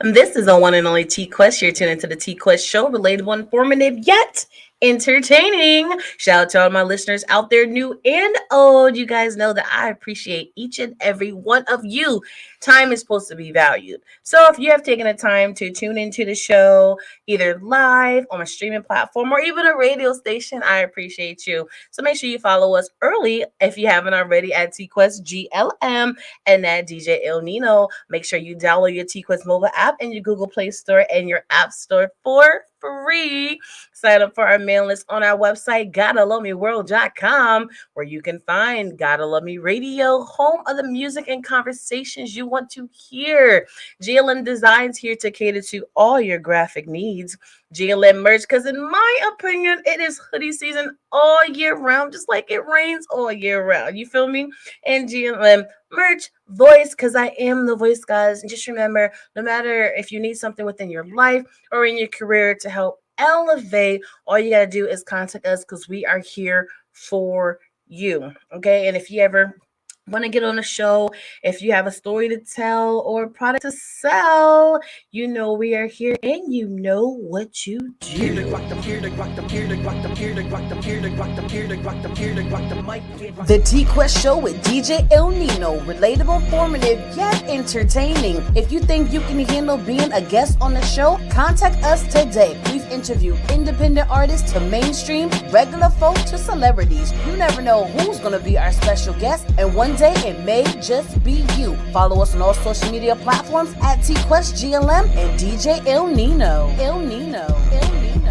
And this is a one and only TQuest. You're tuned into the TQuest show, relatable, informative, yet entertaining. Shout out to all my listeners out there, new and old. You guys know that I appreciate each and every one of you. Time is supposed to be valued. So if you have taken the time to tune into the show, either live on a streaming platform or even a radio station, I appreciate you. So make sure you follow us early if you haven't already at TQuestGLM and at DJ El Nino. Make sure you download your TQuest mobile app in your Google Play Store and your App Store for free. Sign up for our mailing list on our website, GottaLoveMeWorld.com, where you can find Gotta Love Me Radio, home of the music and conversations you want to hear. GLM Designs here to cater to all your graphic needs. GLM merch, because in my opinion, it is hoodie season all year round, just like it rains all year round. You feel me? And GLM merch, voice, because I am the voice, guys. And just remember, no matter if you need something within your life or in your career to help elevate, all you got to do is contact us because we are here for you. Okay. And if you ever want to get on the show, if you have a story to tell or a product to sell, you know we are here and you know what you do. The TQuest Show with DJ El Nino, relatable, informative, yet entertaining. If you think you can handle being a guest on the show, contact us today. We've interviewed independent artists to mainstream, regular folk to celebrities. You never know who's going to be our special guest, and one day it may just be you. Follow us on all social media platforms at TQuestGLM and DJ El Nino. El Nino. El Nino.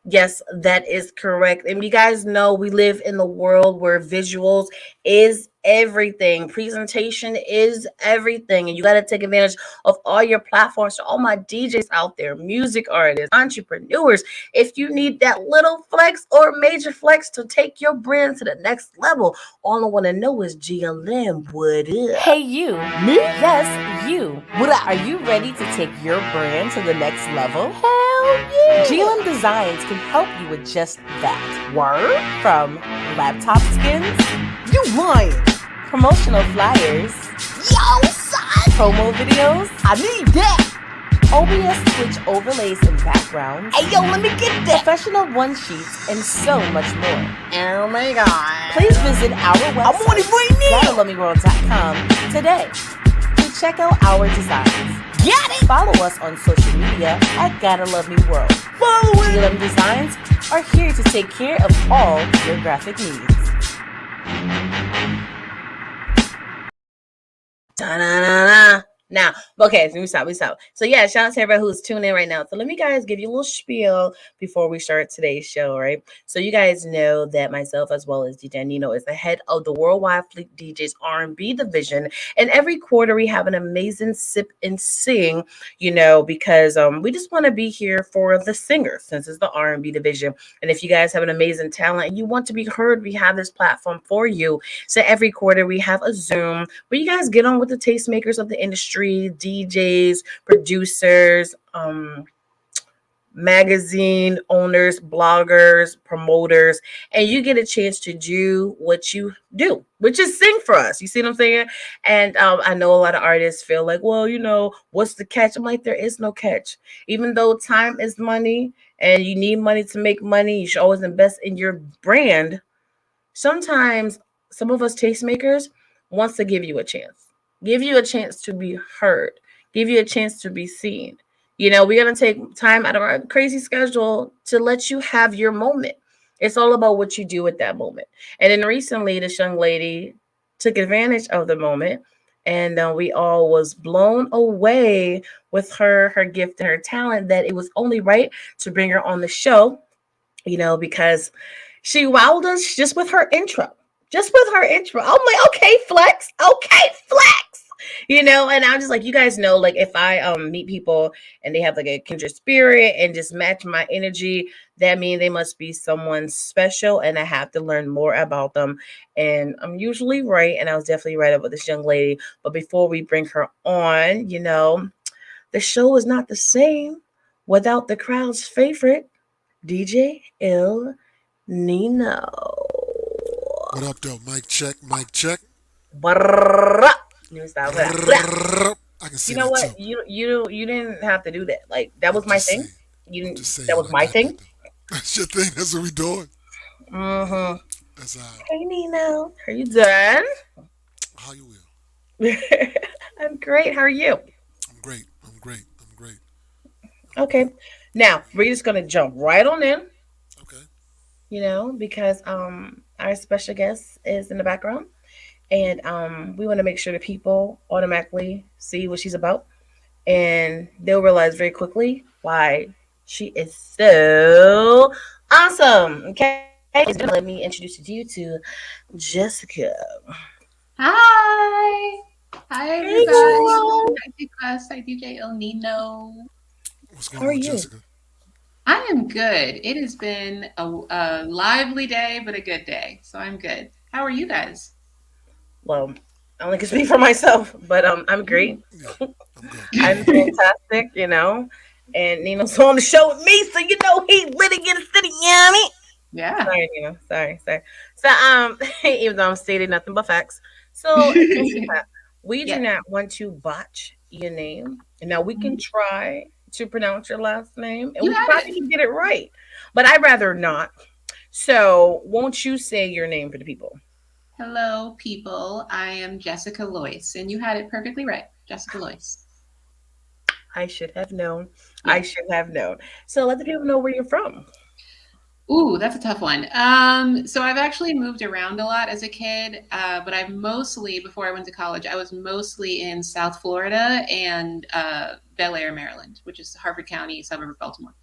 Yes, that is correct. And you guys know we live in the world where visuals is everything. Presentation is everything. And you got to take advantage of all your platforms. So all my DJs out there, music artists, entrepreneurs, if you need that little flex or major flex to take your brand to the next level, all I want to know is GLM, what up? Hey, you. Me? Yes, you. What up? Are you ready to take your brand to the next level? Hell yeah. GLM Designs can help you with just that. Word? From laptop skins, you lying, promotional flyers, yo son, promo videos, I need that, OBS Twitch overlays and backgrounds, hey yo, let me get that, professional one sheets, and so much more. Oh my god. Please visit our website, I'm on it right now, GottaLoveMeWorld.com today to check out our designs. Got it! Follow us on social media at Gotta Love Me World. Follow it! GLM Designs are here to take care of all your graphic needs. Da-na-na-na. Now, okay, so we stop. So yeah, shout out to everybody who's tuning in right now. So let me guys give you a little spiel before we start today's show, right? So you guys know that myself as well as DJ Nino is the head of the Worldwide Fleet DJs R&B division. And every quarter we have an amazing sip and sing, you know, because we just want to be here for the singers since it's the R&B division. And if you guys have an amazing talent and you want to be heard, we have this platform for you. So every quarter we have a Zoom where you guys get on with the tastemakers of the industry, DJs, producers, magazine owners, bloggers, promoters, and you get a chance to do what you do, which is sing for us. You see what I'm saying? And I know a lot of artists feel like, well, you know, what's the catch? I'm like, there is no catch. Even though time is money and you need money to make money, you should always invest in your brand. Sometimes some of us tastemakers wants to give you a chance to be heard, give you a chance to be seen. You know, we're going to take time out of our crazy schedule to let you have your moment. It's all about what you do at that moment. And then recently, this young lady took advantage of the moment, and we all was blown away with her gift and her talent, that it was only right to bring her on the show, you know, because she wowed us just with her intro. I'm like, okay, flex. You know, and I'm just like, you guys know, like if I meet people and they have like a kindred spirit and just match my energy, that means they must be someone special, and I have to learn more about them. And I'm usually right, and I was definitely right about this young lady. But before we bring her on, you know, the show is not the same without the crowd's favorite, DJ El Nino. What up, though? Mic check, mic check. Brrrah. New style. Blah, blah. I can You say know that what? too. You didn't have to do that. Like that I'm was my just thing. saying. You I'm didn't. just saying. That was I my got that thing. though. That's your thing. That's what we doing. Mm-hmm. That's all. Hey Nino, are you done? How you will. I'm great. How are you? I'm great. I'm great. I'm great. I'm Okay. great. Now we're just gonna jump right on in, Okay. because our special guest is in the background, and we want to make sure that people automatically see what she's about, and they'll realize very quickly why she is so awesome. Okay, let me introduce you to Jessica. Hi. Hi, Hey, everybody. girl. Hi, TQuest. Hi, DJ El Nino. What's How going are on, you? Jessica? I am good. It has been a lively day, but a good day. So I'm good. How are you guys? Well, I only can speak for myself, but I'm great. Mhm. Yeah, I'm good. I'm fantastic, and Nino's on the show with me, so he really get a city yummy. Yeah. Sorry, Nino. Sorry. So even though I'm stating nothing but facts. So Jessica, we do Yeah. not want to botch your name. And now we can Mhm. try to pronounce your last name, and You we had it. probably can get it right. But I'd rather not. So won't you say your name for the people? Hello, people. I am Jessica Lloyce, and you had it perfectly right. Jessica Lloyce. I should have known. I Yeah. should have known. So let the people know where you're from. Ooh, that's a tough one. So I've actually moved around a lot as a kid, but I've mostly, before I went to college, I was mostly in South Florida and Bel Air, Maryland, which is Harford County, suburb of Baltimore.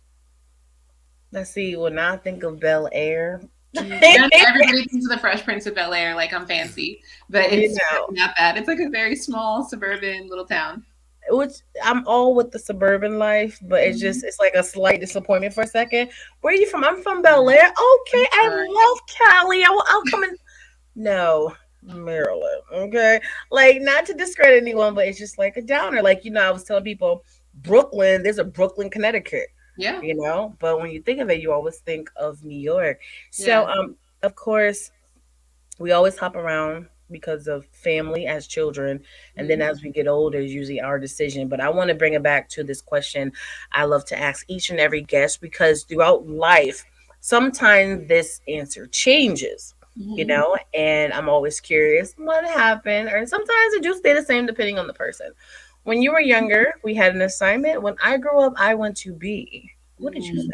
Let's see. When I think of Bel Air, Yeah, everybody thinks of the Fresh Prince of Bel Air like I'm fancy, but you it's know, really not that. It's like a very small suburban little town. which I'm all with the suburban life, but Mhm. it's like a slight disappointment for a second. Where are you from? I'm from Bel Air. Okay, I'm I sorry. love Cali. I'll come in. No, Maryland. Okay, like not to discredit anyone, but it's just like a downer. Like I was telling people, Brooklyn. There's a Brooklyn, Connecticut. Yeah, But when you think of it, you always think of New York. So, yeah. of course, we always hop around because of family as children, and then Mhm. as we get older is usually our decision. But I want to bring it back to this question I love to ask each and every guest, because throughout life sometimes this answer changes, Mhm. and I'm always curious what happened, or sometimes it do stay the same depending on the person. When you were younger, we had an assignment. When I grow up, I want to be. What did you say? Mm.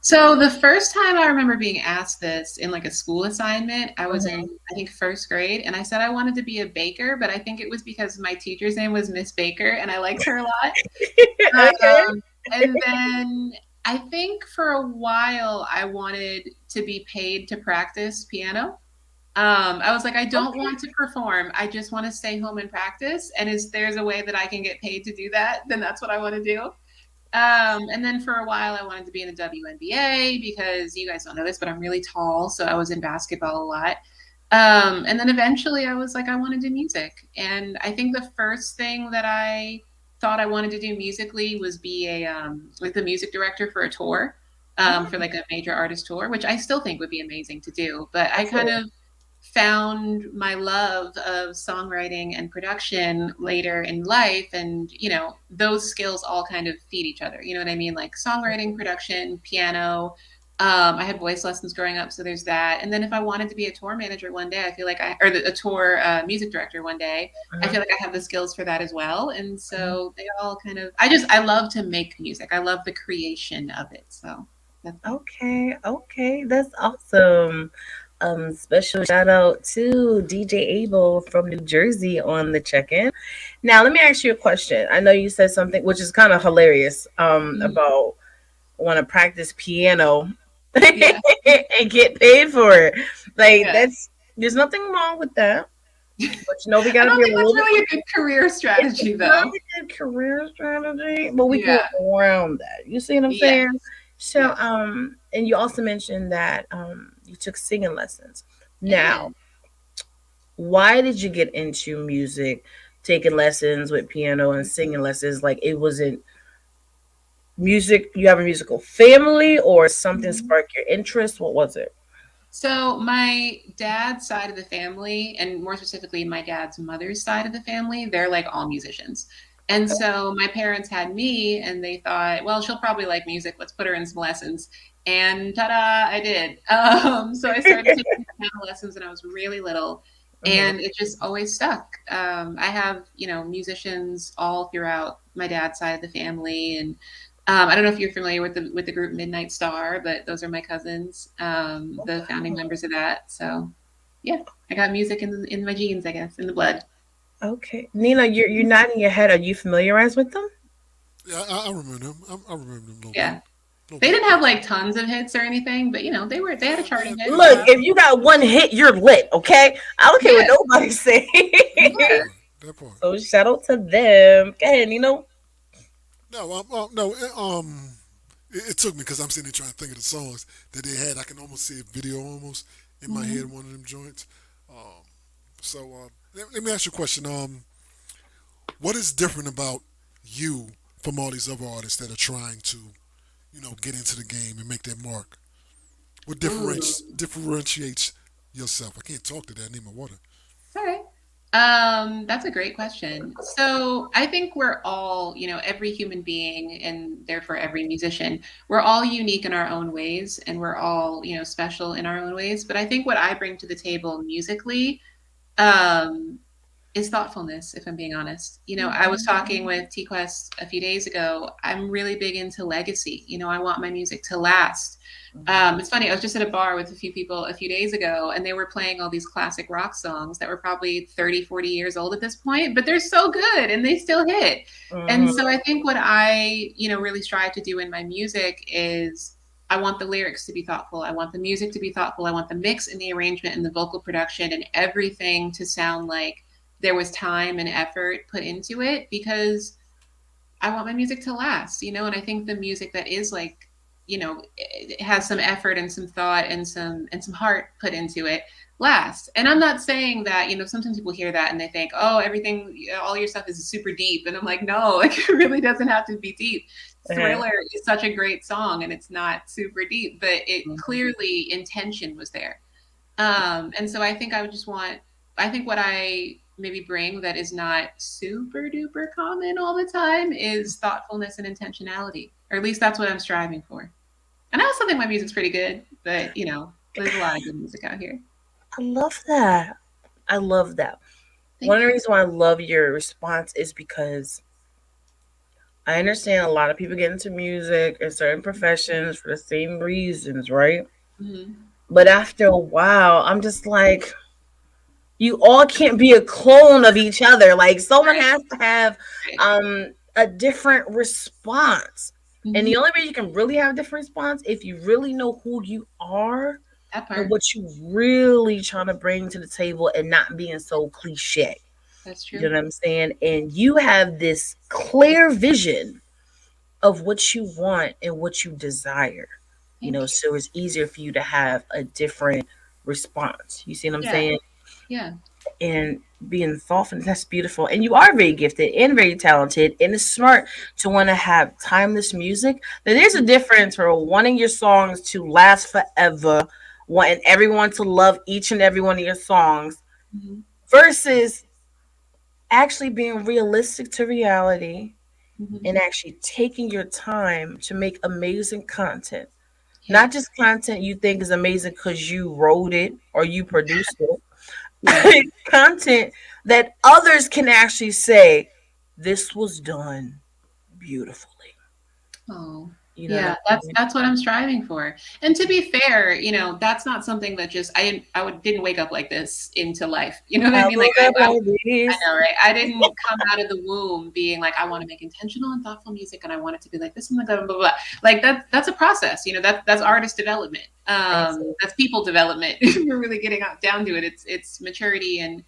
So the first time I remember being asked this in like a school assignment, I was in, Mhm. I think, first grade, and I said I wanted to be a baker, but I think it was because my teacher's name was Miss Baker, and I liked her a lot. Okay. And then I think for a while I wanted to be paid to practice piano. I was like, I don't Okay. want to perform. I just want to stay home and practice. And is there's a way that I can get paid to do that, then that's what I want to do. And then for a while, I wanted to be in the WNBA because you guys don't know this, but I'm really tall, so I was in basketball a lot. And then eventually, I was like, I want to do music, and I think the first thing that I thought I wanted to do musically was be a like the music director for a tour, for like a major artist tour, which I still think would be amazing to do. But I kind Absolutely. of found my love of songwriting and production later in life, and those skills all kind of feed each other, you know what I mean, like songwriting, production, piano. I had voice lessons growing up, so there's that. And then if I wanted to be a tour manager one day, I feel like a tour music director one day, I Uh-huh. feel like I have the skills for that as well. And so they all kind of, I love to make music, I love the creation of it. So that's it. Okay, that's awesome. Special shout out to DJ Abel from New Jersey on the check-in. Now, let me ask you a question. I know you said something which is kind of hilarious, Mhm. about want to practice piano Yeah, and get paid for it. Like yeah. there's nothing wrong with that, but we I got to don't be a think that's little bit. really a good career It's strategy, not though. a good career strategy, but we can Yeah. work around that. You see what I'm saying? Yes. So, Yes. and you also mentioned that you took singing lessons. I Now, did. why did you get into music, taking lessons with piano and singing lessons? Like it wasn't music. You have a musical family, or something Mhm. sparked your interest? What was it? So my dad's side of the family, and more specifically my dad's mother's side of the family, they're like all musicians. And Okay. so my parents had me and they thought, well, she'll probably like music. Let's put her in some lessons. And ta-da, I did. So I started taking piano lessons when I was really little, Mhm. and it just always stuck. I have, musicians all throughout my dad's side of the family, and I don't know if you're familiar with the group Midnight Star, but those are my cousins, the founding members of that. So, yeah, I got music in my genes, I guess, in the blood. Okay. Nina, you're nodding your head. Are you familiarized with them? Yeah, I remember them. I remember them a little bit. Yeah, A little they bit. didn't have like tons of hits or anything, but they had a They charting hit for a Look, while. if you got one hit, you're lit, okay? I don't care what Yeah, nobody say. that yeah. part. That part. So shout out to them. Go ahead, Nino. No, no. It took me because I'm sitting there trying to think of the songs that they had. I can almost see a video almost in my head. Mhm. One of them joints. Um, let me ask you a question. What is different about you from all these other artists that are trying to, get into the game and make their mark? What Ooh. differentiates yourself? I can't talk to that. I need my water. Okay. That's a great question. So I think we're all, every human being and therefore every musician, we're all unique in our own ways and we're all, special in our own ways. But I think what I bring to the table musically, um, is thoughtfulness, if I'm being honest. I was talking with TQuest a few days ago. I'm really big into legacy. I want my music to last. It's funny, I was just at a bar with a few people a few days ago, and they were playing all these classic rock songs that were probably 30, 40 years old at this point, but they're so good and they still hit. And Mhm. so I think what I, really strive to do in my music is I want the lyrics to be thoughtful. I want the music to be thoughtful. I want the mix and the arrangement and the vocal production and everything to sound like there was time and effort put into it because I want my music to last, and I think the music that is like, it has some effort and some thought and some heart put into it lasts. And I'm not saying that, sometimes people hear that and they think, oh, everything, all your stuff is super deep. And I'm like, no, like it really doesn't have to be deep. Uh-huh. Thriller is such a great song and it's not super deep, but it Mhm. clearly intention was there. And so I think I think what I maybe bring that is not super duper common all the time is thoughtfulness and intentionality, or at least that's what I'm striving for. And I also think my music's pretty good, but there's a lot of good music out here. I love that. I love that. One of Thank the you. reasons why I love your response is because I understand a lot of people get into music and certain professions for the same reasons, right? Hmm. But after a while, I'm just like, you all can't be a clone of each other. Like someone Right. has to have Right. a different response. And the Hmm. only way you can really have a different response if you really know who you are That and part. what you really trying to bring to the table and not being so cliche. That's You true. know what I'm saying? And you have this clear vision of what you want and what you desire. Thank you. So it's easier for you to have a different response. You see what I'm Yeah. saying? Yeah. And being thoughtful, that's beautiful. And you are very gifted and very talented, and it's smart to want to have timeless music. Now, there's a difference for wanting your songs to last forever, wanting everyone to love each and every one of your songs, Hmm. versus actually being realistic to reality Hmm. and actually taking your time to make amazing content. Not Yes. just content you think is amazing because you wrote it or you produced Yeah. it. Content that others can actually say, this was done beautifully. Oh, You know what I'm yeah, that's saying? that's what I'm striving for. And to be fair, that's not something that just didn't wake up like this into life. You know what I I mean? Like woke up like I this. know, right? I didn't come out of the womb being like, I want to make intentional and thoughtful music and I want it to be like this and like that, blah, blah, blah. Like that's a process, that's artist development. Absolutely. That's people development. We're really getting down to it. It's maturity and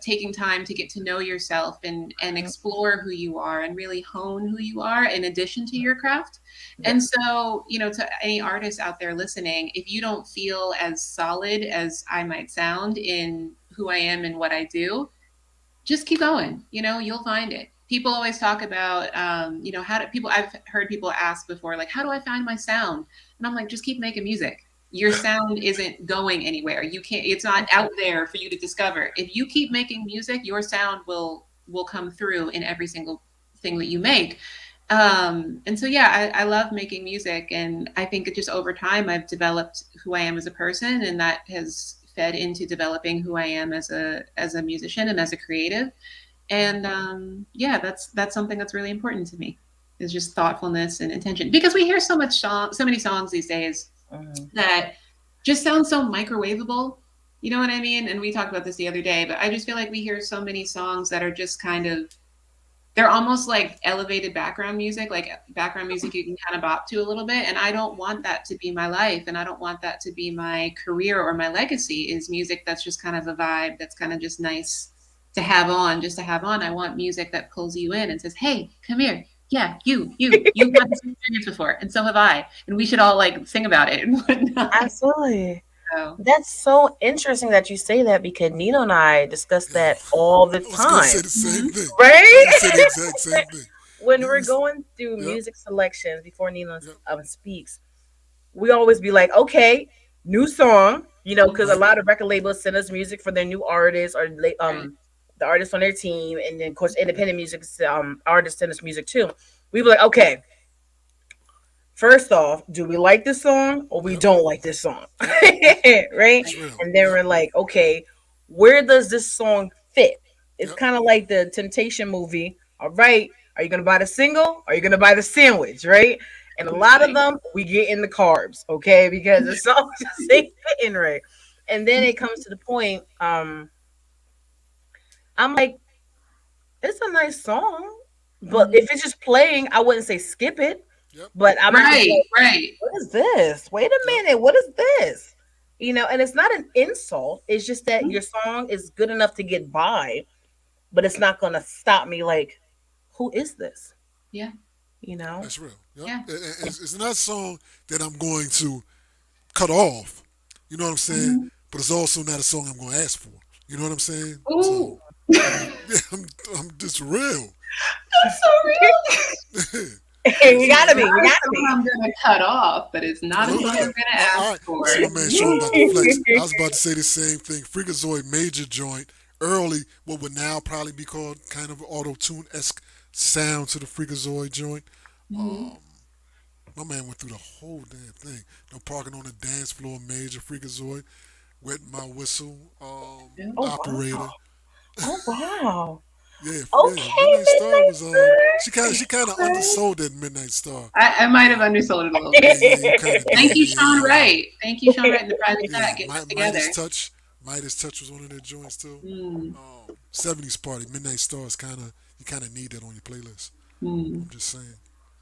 taking time to get to know yourself and explore who you are and really hone who you are in addition to your craft. Yeah. And so, to any artists out there listening, if you don't feel as solid as I might sound in who I am and what I do, just keep going. You'll find it. People always talk about, how do people, I've heard people ask before, like, how do I find my sound? And I'm like, just keep making music. your sound isn't going anywhere. You can't, it's not out there for you to discover. If you keep making music, your sound will come through in every single thing that you make. And so yeah, I love making music, and I think it just over time I've developed who I am as a person, and that has fed into developing who I am as a musician and as a creative. And yeah, that's something that's really important to me, is just thoughtfulness and intention, because we hear so many songs these days that just sound so microwavable. You know what I mean? And we talked about this the other day, but I just feel like we hear so many songs that are just kind of, they're almost like elevated background music, like background music you can kind of bop to a little bit. And I don't want that to be my life. And I don't want that to be my career or my legacy, is music that's just kind of a vibe, that's kind of just nice to have on, just to have on. I want music that pulls you in and says, hey, come here. Yeah, you've had this experience before, and so have I. And we should all like sing about it and whatnot. Absolutely. So, That's so interesting that you say that, because Nino and I discuss Yeah. that all the I was gonna say time, the same thing. I was right? gonna say the exact same thing. When You we're was, going through yep, music selections before Nino yep, speaks, we always be like, okay, new song, because a right, lot of record labels send us music for their new artists, or right. the artists on their team, and then of course independent music artists send us music too. We be like, okay, first off, do we like this song or we yep, don't like this song? yep. Right? That's real. And then Yep, we're like, okay, where does this song fit? It's yep, kind of like the Temptation movie. All right, are you going to buy the single? Or are you going to buy the sandwich? Right? And a lot of Definitely. them, we get in the carbs, okay? Because the song just ain't fitting right. And then it comes to the point, I'm like, it's a nice song, but Mhm. if it's just playing, I wouldn't say skip it. yep, But I'm just Right, like, right. what is this? Wait a yep. minute, what is this? And it's not an insult. It's just that Mhm. your song is good enough to get by, but it's not gonna stop me. Like, who is this? Yeah, You know? That's real. Yep. yeah. It's not a song that I'm going to cut off. You know what I'm saying? Mhm. But it's also not a song I'm going to ask for. You know what I'm saying? So Ooh, yeah, I'm just real. that's so real. We So gotta Not be. We a gotta song be. I'm gonna cut off, but it's not a look, song look I'm at gonna all ask right. for. See, my man Sean about to flex. I was about to say the same thing. Freakazoid major joint early, what would now probably be called kind of auto tune esque sound to the Freakazoid joint. Mhm. Um, my man went through the whole damn thing. No parking on the dance floor, major Freakazoid, wet my whistle, Yeah. Oh operator. wow. Oh wow. Yeah, yeah. Okay, Midnight Star Midnight was Star. she kind of Okay. undersold that Midnight Star. I might have Uh, undersold it a little yeah, bit. yeah, you kind of Thank did. you, Yeah, Sean yeah, Wright. Thank you, Sean Wright, in the private yeah. chat, getting us Yeah. together. Midas Touch was one of their joints too. Mm, 70s party, Midnight Star is kind of you kind of need that on your playlist. mm. I'm just saying.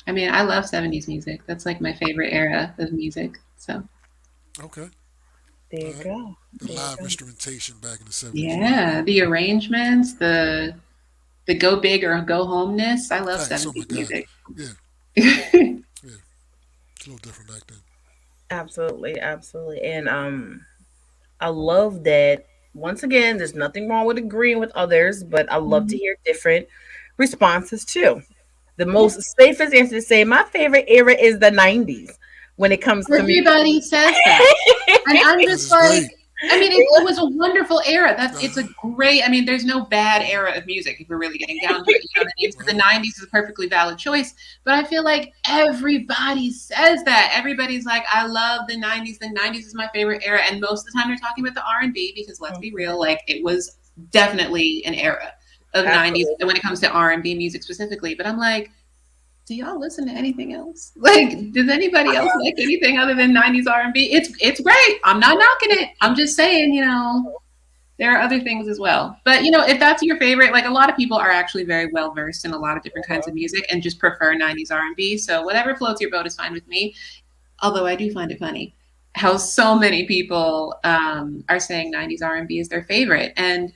I mean, I love 70s music. That's like my favorite era of music. So, Okay, There all you right. go. The There you live go. instrumentation back in the 70s, right? yeah, the arrangements, the go big or go homeness. I love Facts. Oh my 70s God. music. Yeah, yeah. It's a little different back then. Absolutely, absolutely. And I love that, once again, there's nothing wrong with agreeing with others, but I love to Mhm. hear different responses too. The Yeah. most safest answer to say my favorite era is the 90s when it comes to music. Everybody says that. And I'm Cause just it's great. like, I mean, it was a wonderful era. It's a Uh-huh. great. I mean, there's no bad era of music if we're really getting down to it. You know what I mean? So the Right. '90s is a perfectly valid choice. But I feel like everybody says that. Everybody's like, I love the '90s. The '90s is my favorite era. And most of the time, they're talking about the R&B, because let's be real, like it was definitely an era of '90s Absolutely. when it comes to R&B music specifically. But I'm like, do y'all listen to anything else? Like, does anybody else like anything other than '90s R&B? It's great. I'm not knocking it. I'm just saying, there are other things as well. But if that's your favorite, like a lot of people are actually very well versed in a lot of different kinds of music and just prefer '90s R&B. So whatever floats your boat is fine with me. Although I do find it funny how so many people are saying '90s R&B is their favorite. And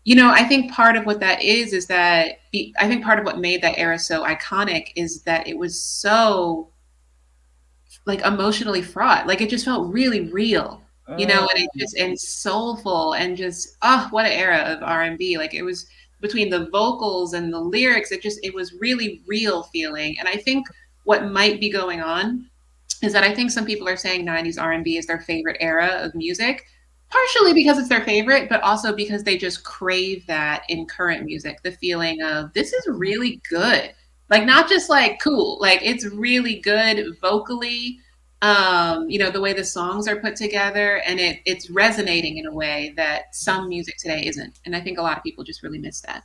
I think part of what that is that I think part of what made that era so iconic is that it was so like emotionally fraught. Like it just felt really real, Mm, and it just and soulful and just what an era of R&B. Like it was between the vocals and the lyrics, it was really real feeling. And I think what might be going on is that I think some people are saying 90s R&B is their favorite era of music, partially because it's their favorite, but also because they just crave that in current music, the feeling of this is really good. Like not just like cool, like it's really good vocally. The way the songs are put together, and it's resonating in a way that some music today isn't. And I think a lot of people just really miss that.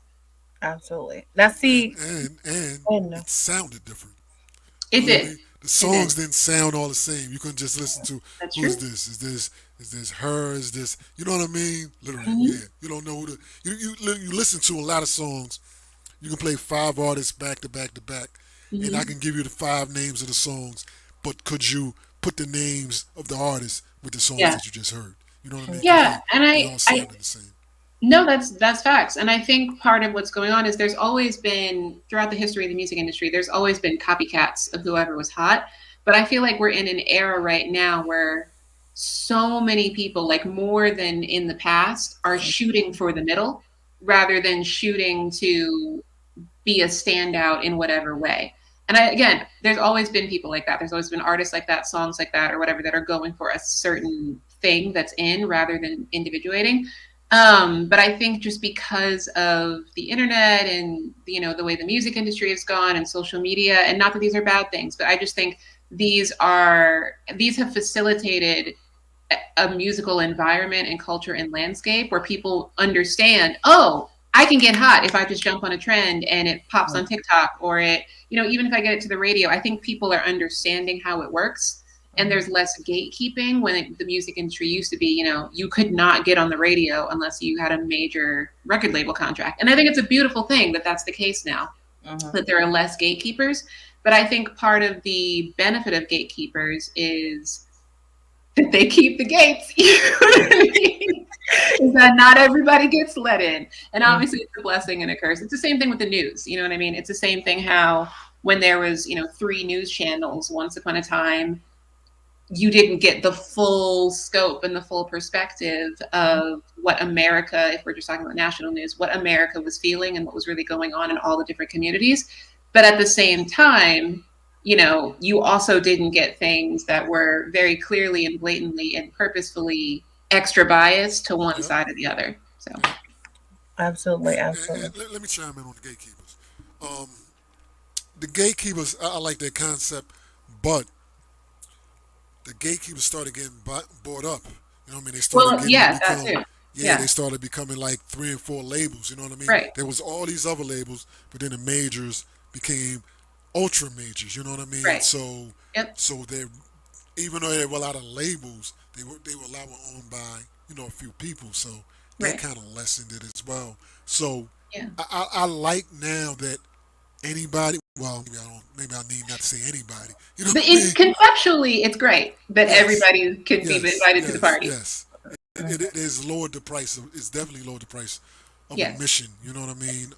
Absolutely. Now, and see, and oh no, it sounded different. You It know what I did. mean? The It did. songs didn't sound all the same. You couldn't just listen to That's who is true. this? Is this her? Is this you know what I mean? Literally, yeah. Hmm. You don't know who the you listen to a lot of songs. You can play 5 artists back to back to back, and I Hmm. can give you the 5 names of the songs. But could you put the names of the artists with the songs Yeah. that you just heard? You know what I mean? Because Yeah. And they I, all I sounded the same. No, that's facts. And I think part of what's going on is there's always been throughout the history of the music industry, there's always been copycats of whoever was hot. But I feel like we're in an era right now where so many people, like more than in the past, are shooting for the middle rather than shooting to be a standout in whatever way. And again, there's always been people like that. There's always been artists like that, songs like that, or whatever that are going for a certain thing that's in rather than individuating. But I think just because of the internet and the way the music industry has gone and social media, and not that these are bad things, but I just think these have facilitated a musical environment and culture and landscape where people understand, oh, I can get hot if I just jump on a trend and it pops on TikTok, or even if I get it to the radio. I think people are understanding how it works, and there's less gatekeeping when the music industry used to be, you could not get on the radio unless you had a major record label contract. And I think it's a beautiful thing that that's the case now, that there are less gatekeepers. But I think part of the benefit of gatekeepers is that they keep the gates. You know what I mean? Is that not everybody gets let in. And obviously it's a blessing and a curse. It's the same thing with the news. You know what I mean? It's the same thing how when there was, 3 news channels once upon a time, you didn't get the full scope and the full perspective of what America, if we're just talking about national news, what America was feeling and what was really going on in all the different communities. But at the same time, you also didn't get things that were very clearly and blatantly and purposefully extra biased to one Yep, side or the other. So, yep. absolutely, And absolutely. let me chime in on the gatekeepers. Um, the gatekeepers, I like that concept, but the gatekeepers started getting bought up. You know what I mean? They started well, getting to yeah, that become, too. yeah, they Yeah, started becoming like 3 and 4 labels. You know what I mean? right. There was all these other labels, but then the majors became ultra majors. You know what I mean? Right. So, Yep. so they, even though there were a lot of labels, they were a lot were owned by a few people. So that Right. kind of lessened it as well. So Yeah. I like now that anybody, well, maybe I need not to say anybody. You know But what I mean? conceptually, it's great that Yes, everybody can be yes, invited to the yes, party. yes. It is lowered the price of. It's definitely lowered the price of Yes. admission. You know what I mean?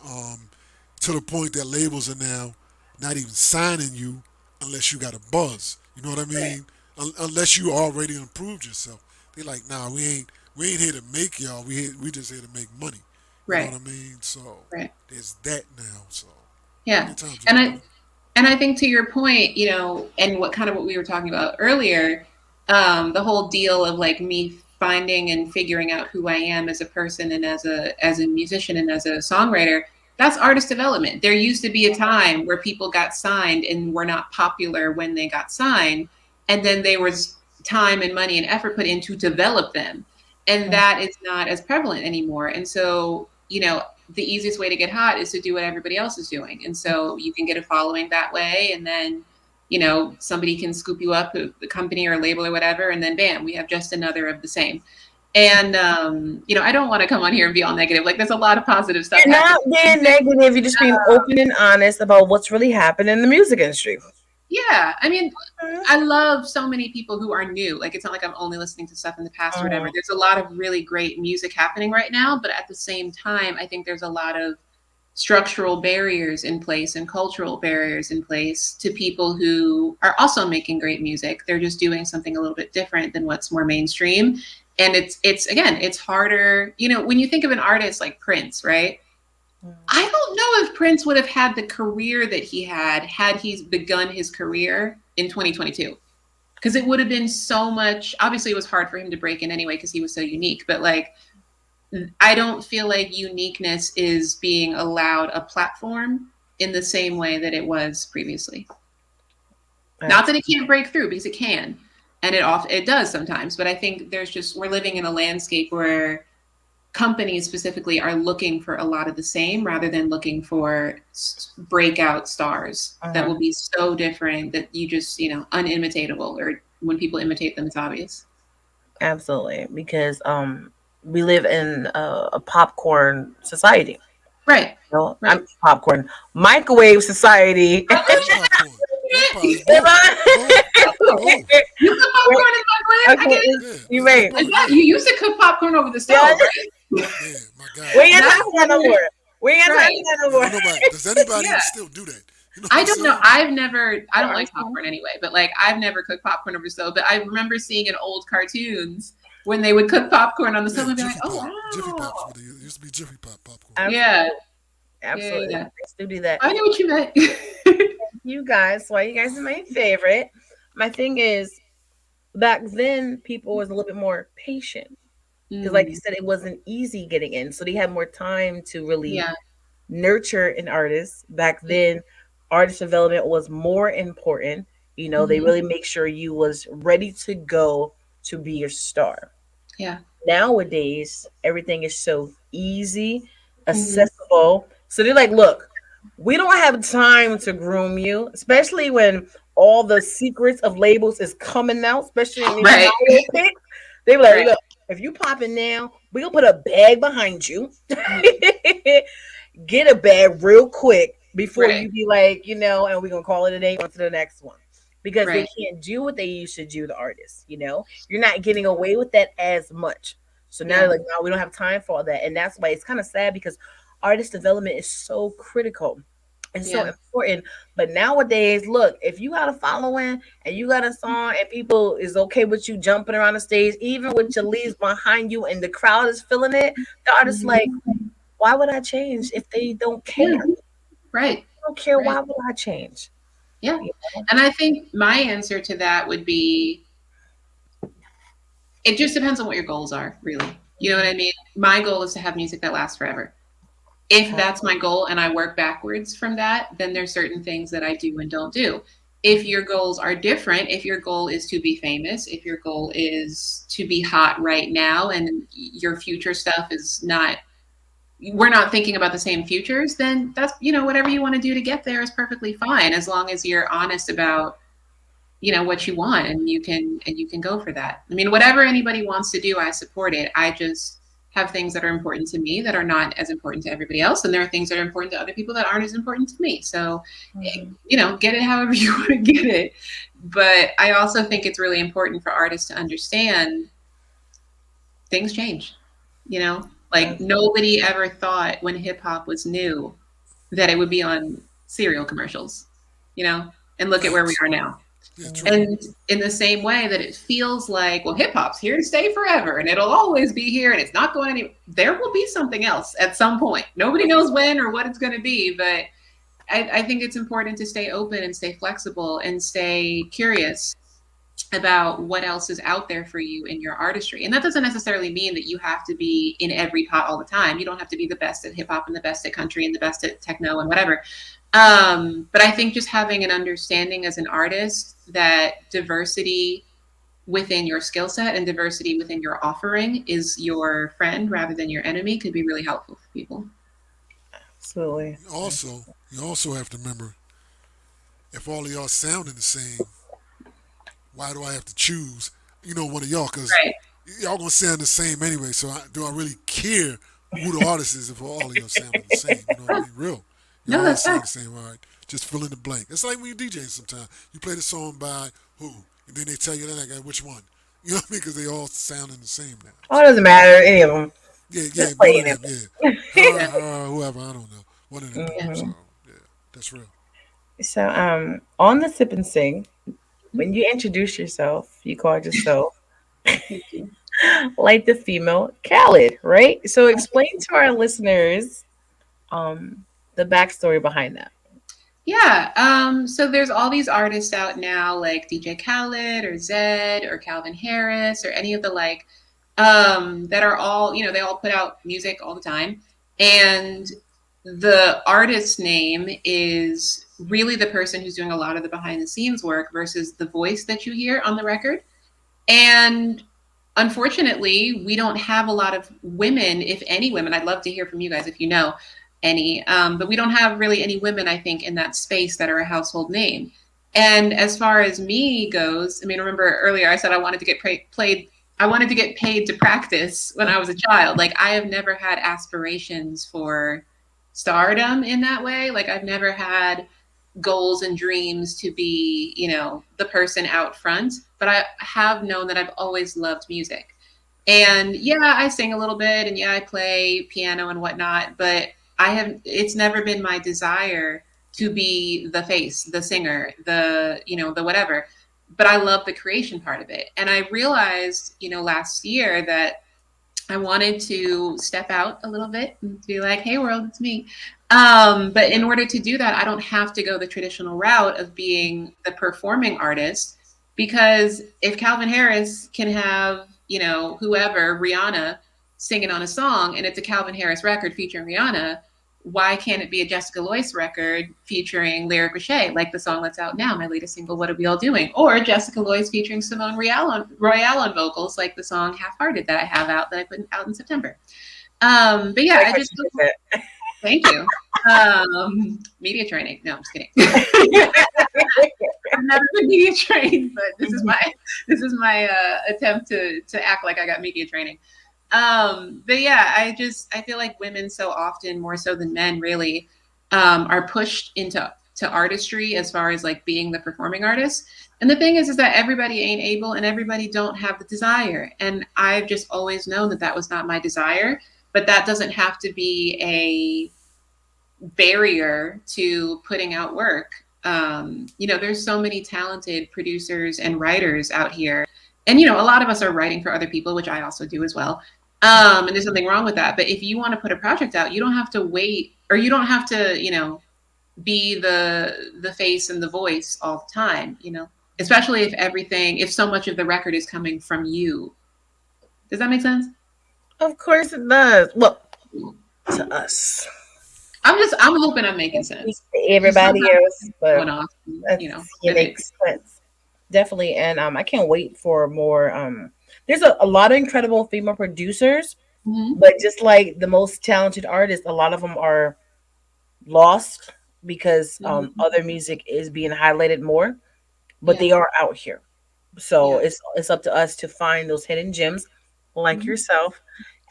To the point that labels are now not even signing you unless you got a buzz. You know what I Right. mean? Unless you already improved yourself. They're like, nah, we ain't here to make y'all. We just here to make money. You know what Right. I mean? So Right. there's that now. So Yeah. the times are And different. I think to your point, and what we were talking about earlier, the whole deal of like me finding and figuring out who I am as a person and as a musician and as a songwriter, that's artist development. There used to be a time where people got signed and were not popular when they got signed, and then there was time and money and effort put in to develop them. And that is not as prevalent anymore. And so, the easiest way to get hot is to do what everybody else is doing. And so you can get a following that way. And then, somebody can scoop you up, the company or label or whatever. And then bam, we have just another of the same. And, I don't want to come on here and be all negative. Like there's a lot of positive stuff You're happening. not being negative. You're just being open and honest about what's really happening in the music industry. Yeah. I mean, I love so many people who are new. Like it's not like I'm only listening to stuff in the past or whatever. There's a lot of really great music happening right now, but at the same time, I think there's a lot of structural barriers in place and cultural barriers in place to people who are also making great music. They're just doing something a little bit different than what's more mainstream. And it's again, it's harder, when you think of an artist like Prince, right? I don't know if Prince would have had the career that he had he's begun his career in 2022. Because it would have been so much. Obviously, it was hard for him to break in anyway because he was so unique. But like, I don't feel like uniqueness is being allowed a platform in the same way that it was previously. Not that it can't break through, because it can, and it does sometimes. But I think we're living in a landscape where companies specifically are looking for a lot of the same rather than looking for breakout stars that will be so different that you just, unimitatable, or when people imitate them, it's obvious. Absolutely, because we live in a popcorn society. Right. No, Right. I'm popcorn microwave society. And popcorn. And popcorn. Both. You cook popcorn in microwave? I get it. Yeah, You it's may. both, You used to cook popcorn over the stove, right? yeah, my God. We ain't got time for that no more. We ain't got time for that no more. Does anybody Yeah. still do that? You know I what I'm don't know. saying? I don't like popcorn anyway, but like I've never cooked popcorn over the stove. But I remember seeing in old cartoons when they would cook popcorn on the stove and be like, Jiffy oh, Pop. wow. Jiffy Pop's what they used. It used to be Jiffy Pop popcorn. Absolutely. Yeah. Absolutely. Yeah. I still do that. I know what you meant. You guys, why you guys are my favorite. My thing is, back then people was a little bit more patient because, like you said, it wasn't easy getting in, so they had more time to really nurture an artist. Back then, artist development was more important. They really make sure you was ready to go to be a star. Yeah. Nowadays, everything is so easy, accessible. So they're like, look, we don't have time to groom you, especially when all the secrets of labels is coming out, especially in these biopics. They were like, look, if you pop in now, we'll put a bag behind you. Get a bag real quick before you be like, and we're gonna call it a day on to the next one. Because they can't do what they used to do, the artists, You're not getting away with that as much. So now they're like, no, we don't have time for all that. And that's why it's kind of sad, because artist development is so critical and so important. But nowadays, look, if you got a following and you got a song and people is okay with you jumping around the stage, even with your leaves behind you and the crowd is feeling it, the artist like, why would I change if they don't care? Right. They don't care. Why would I change? Yeah. And I think my answer to that would be, it just depends on what your goals are, really. You know what I mean? My goal is to have music that lasts forever. If that's my goal and I work backwards from that, then there's certain things that I do and don't do. If your goals are different, if your goal is to be famous, if your goal is to be hot right now and your future stuff is not, we're not thinking about the same futures, then that's, whatever you want to do to get there is perfectly fine, as long as you're honest about, what you want, and you can go for that. I mean, whatever anybody wants to do, I support it. I just have things that are important to me that are not as important to everybody else, and there are things that are important to other people that aren't as important to me. So, get it however you want to get it. But I also think it's really important for artists to understand things change. Like nobody ever thought when hip hop was new that it would be on cereal commercials, and look at where we are now. And in the same way that it feels like, well, hip hop's here to stay forever and it'll always be here and it's not going anywhere. There will be something else at some point. Nobody knows when or what it's going to be, but I think it's important to stay open and stay flexible and stay curious about what else is out there for you in your artistry. And that doesn't necessarily mean that you have to be in every pot all the time. You don't have to be the best at hip hop and the best at country and the best at techno and whatever. But I think just having an understanding as an artist that diversity within your skill set and diversity within your offering is your friend rather than your enemy could be really helpful for people. Absolutely. You also have to remember, if all of y'all sounding the same, why do I have to choose, one of y'all? Because y'all gonna sound the same anyway. So do I really care who the artist is if all of y'all sounding the same? You know what I mean? Real. No, that's saying the same. All right, just fill in the blank. It's like when you DJ sometimes. You play the song by who, and then they tell you that which one. You know what I mean? Because they all sounding the same now. Oh, it doesn't matter, any of them. Yeah, one of them, whoever, I don't know. One of them. So, yeah, that's real. So, on the Sip and Sing, when you introduce yourself, you called yourself like the Female Khaled, right? So, explain to our listeners the backstory behind that. Yeah. So there's all these artists out now like DJ Khaled or Zed or Calvin Harris or any of the like that are all, they all put out music all the time. And the artist's name is really the person who's doing a lot of the behind the scenes work versus the voice that you hear on the record. And unfortunately, we don't have a lot of women, if any women. I'd love to hear from you guys if you know any, but we don't have really any women, I think, in that space that are a household name. And as far as me goes, I mean, remember earlier I said I wanted to get played. I wanted to get paid to practice when I was a child. Like I have never had aspirations for stardom in that way. Like I've never had goals and dreams to be, the person out front, but I have known that I've always loved music. And yeah, I sing a little bit and yeah, I play piano and whatnot, but it's never been my desire to be the face, the singer, the whatever. But I love the creation part of it. And I realized, last year that I wanted to step out a little bit and be like, hey, world, it's me. But in order to do that, I don't have to go the traditional route of being the performing artist. Because if Calvin Harris can have, whoever, Rihanna, singing on a song and it's a Calvin Harris record featuring Rihanna, why can't it be a Jessica Lloyce record featuring Lyric Richey, like the song that's out now, my latest single, What Are We All Doing? Or Jessica Lloyce featuring Simone Royale on vocals, like the song Halfhearted that I have out that I put out in September. But yeah, I just thank you. Media training. No, I'm just kidding. I've never been media trained, but this is my attempt to act like I got media training. But yeah, I feel like women so often, more so than men really, are pushed into artistry as far as like being the performing artist. And the thing is that everybody ain't able and everybody don't have the desire. And I've just always known that was not my desire, but that doesn't have to be a barrier to putting out work. There's so many talented producers and writers out here. And, a lot of us are writing for other people, which I also do as well. And there's nothing wrong with that. But if you want to put a project out, you don't have to wait, or you don't have to, be the face and the voice all the time, especially if so much of the record is coming from you. Does that make sense? Of course it does. Well, to us. I'm hoping I'm making sense. Everybody else, but going off, it makes sense. Definitely. And I can't wait for more. There's a lot of incredible female producers, but just like the most talented artists, a lot of them are lost because other music is being highlighted more, but they are out here. So it's up to us to find those hidden gems like yourself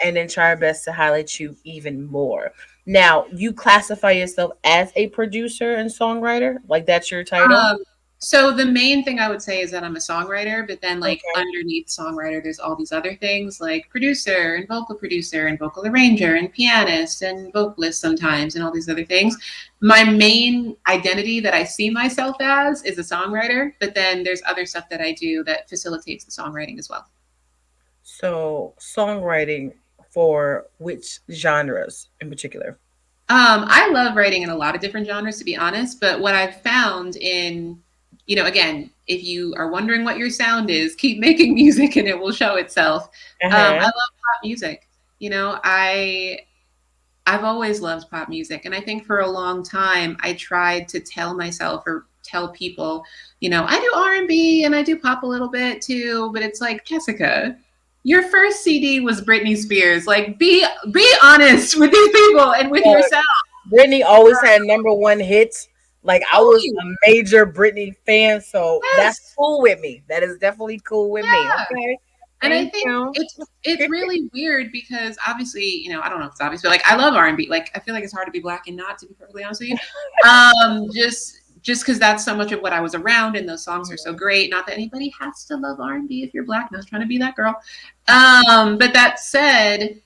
and then try our best to highlight you even more. Now, you classify yourself as a producer and songwriter? Like that's your title? So the main thing I would say is that I'm a songwriter, but then like underneath songwriter, there's all these other things like producer and vocal arranger and pianist and vocalist sometimes and all these other things. My main identity that I see myself as is a songwriter, but then there's other stuff that I do that facilitates the songwriting as well. So songwriting for which genres in particular? I love writing in a lot of different genres, to be honest, but what I've found in again, if you are wondering what your sound is, keep making music and it will show itself. I love pop music. I've always loved pop music. And I think for a long time, I tried to tell myself or tell people, I do R&B and I do pop a little bit too, but it's like, Jessica, your first CD was Britney Spears. Like, be honest with these people and with yourself. Britney always had number one hits. Like I was a major Britney fan, so that's cool with me. That is definitely cool with me. Okay. And I think it's really weird because obviously, I don't know if it's obvious, but like I love R&B. Like I feel like it's hard to be black and not, to be perfectly honest with you. Just because that's so much of what I was around and those songs are so great. Not that anybody has to love R&B if you're black. Not trying to be that girl. But that said,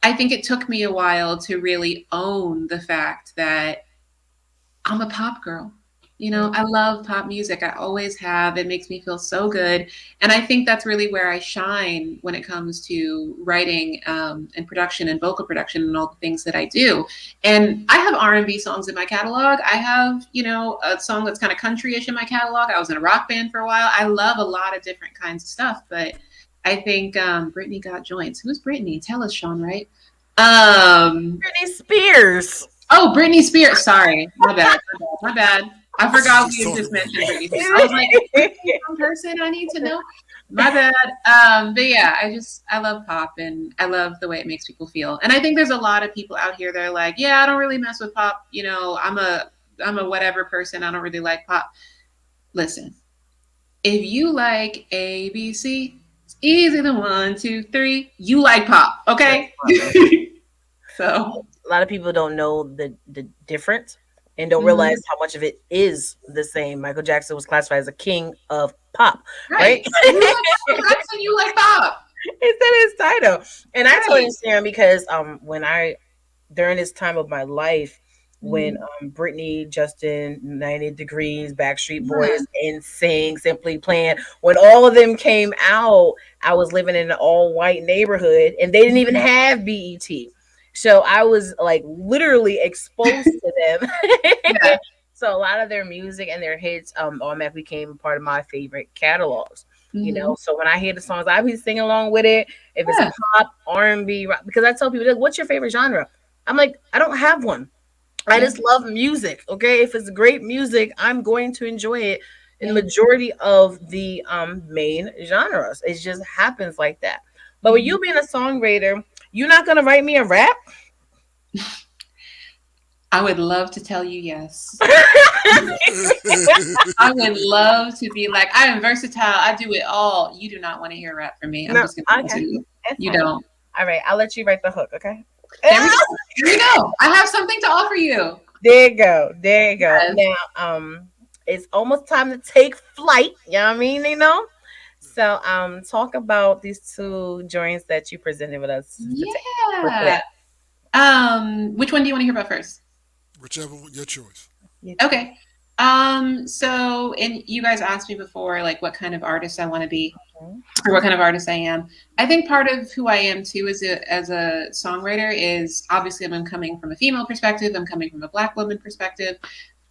I think it took me a while to really own the fact that I'm a pop girl. You know, I love pop music. I always have. It makes me feel so good. And I think that's really where I shine when it comes to writing and production and vocal production and all the things that I do. And I have R&B songs in my catalog. I have, you know, a song that's kind of country-ish in my catalog. I was in a rock band for a while. I love a lot of different kinds of stuff. But I think Brittany got joints. Who's Brittany? Tell us, Sean, right? Um, Britney Spears. Oh, Britney Spears. Sorry, my bad. My bad. I She's forgot just we had talking just about mentioned you. Britney Spears. I was like, is Britney one person I need to know? My bad. But yeah, I love pop and I love the way it makes people feel. And I think there's a lot of people out here that are like, yeah, I don't really mess with pop. You know, I'm a whatever person. I don't really like pop. Listen, if you like ABC, it's easy to 1, 2, 3. You like pop, okay? So A lot of people don't know the difference and don't mhm. realize how much of it is the same. Michael Jackson was classified as a king of pop, right? Right. You like Michael Jackson, you like pop. It's in his title. And I totally Right. understand because when I during this time of my life when Mhm. Britney, Justin, 90 Degrees, Backstreet Yeah. Boys, NSYNC, Simply Plan, when all of them came out, I was living in an all white neighborhood and they didn't even Mhm. have BET. So I was like literally exposed to them. Yeah. So a lot of their music and their hits automatically became part of my favorite catalogs. You Mhm. know, so when I hear the songs, I be singing along with it. If it's Yeah. pop, R&B, rock, because I tell people, like, "What's your favorite genre?" I'm like, I don't have one. I Yeah. just love music. Okay, if it's great music, I'm going to enjoy it in the Yeah. majority of the main genres. It just happens like that. But with Mhm. you being a songwriter, you're not gonna write me a rap. I would love to tell you yes. I would love to be like, I am versatile. I do it all. You do not want to hear rap from me. I'm No, just going to be honest okay, with you. it's You fine. don't. All right, I'll let you write the hook. Okay. There we go. There we go. I have something to offer you. There you go. There you go. Yes. Now, it's almost time to take flight. You know what I mean? You know. So, talk about these two joints that you presented with us for Yeah. today. Which one do you want to hear about first? Whichever one, your choice. You too. Okay. So and you guys asked me before, like what kind of artist I want to be Mhm. or what kind of artist I am. I think part of who I am too as a songwriter is obviously I'm coming from a female perspective, I'm coming from a black woman perspective.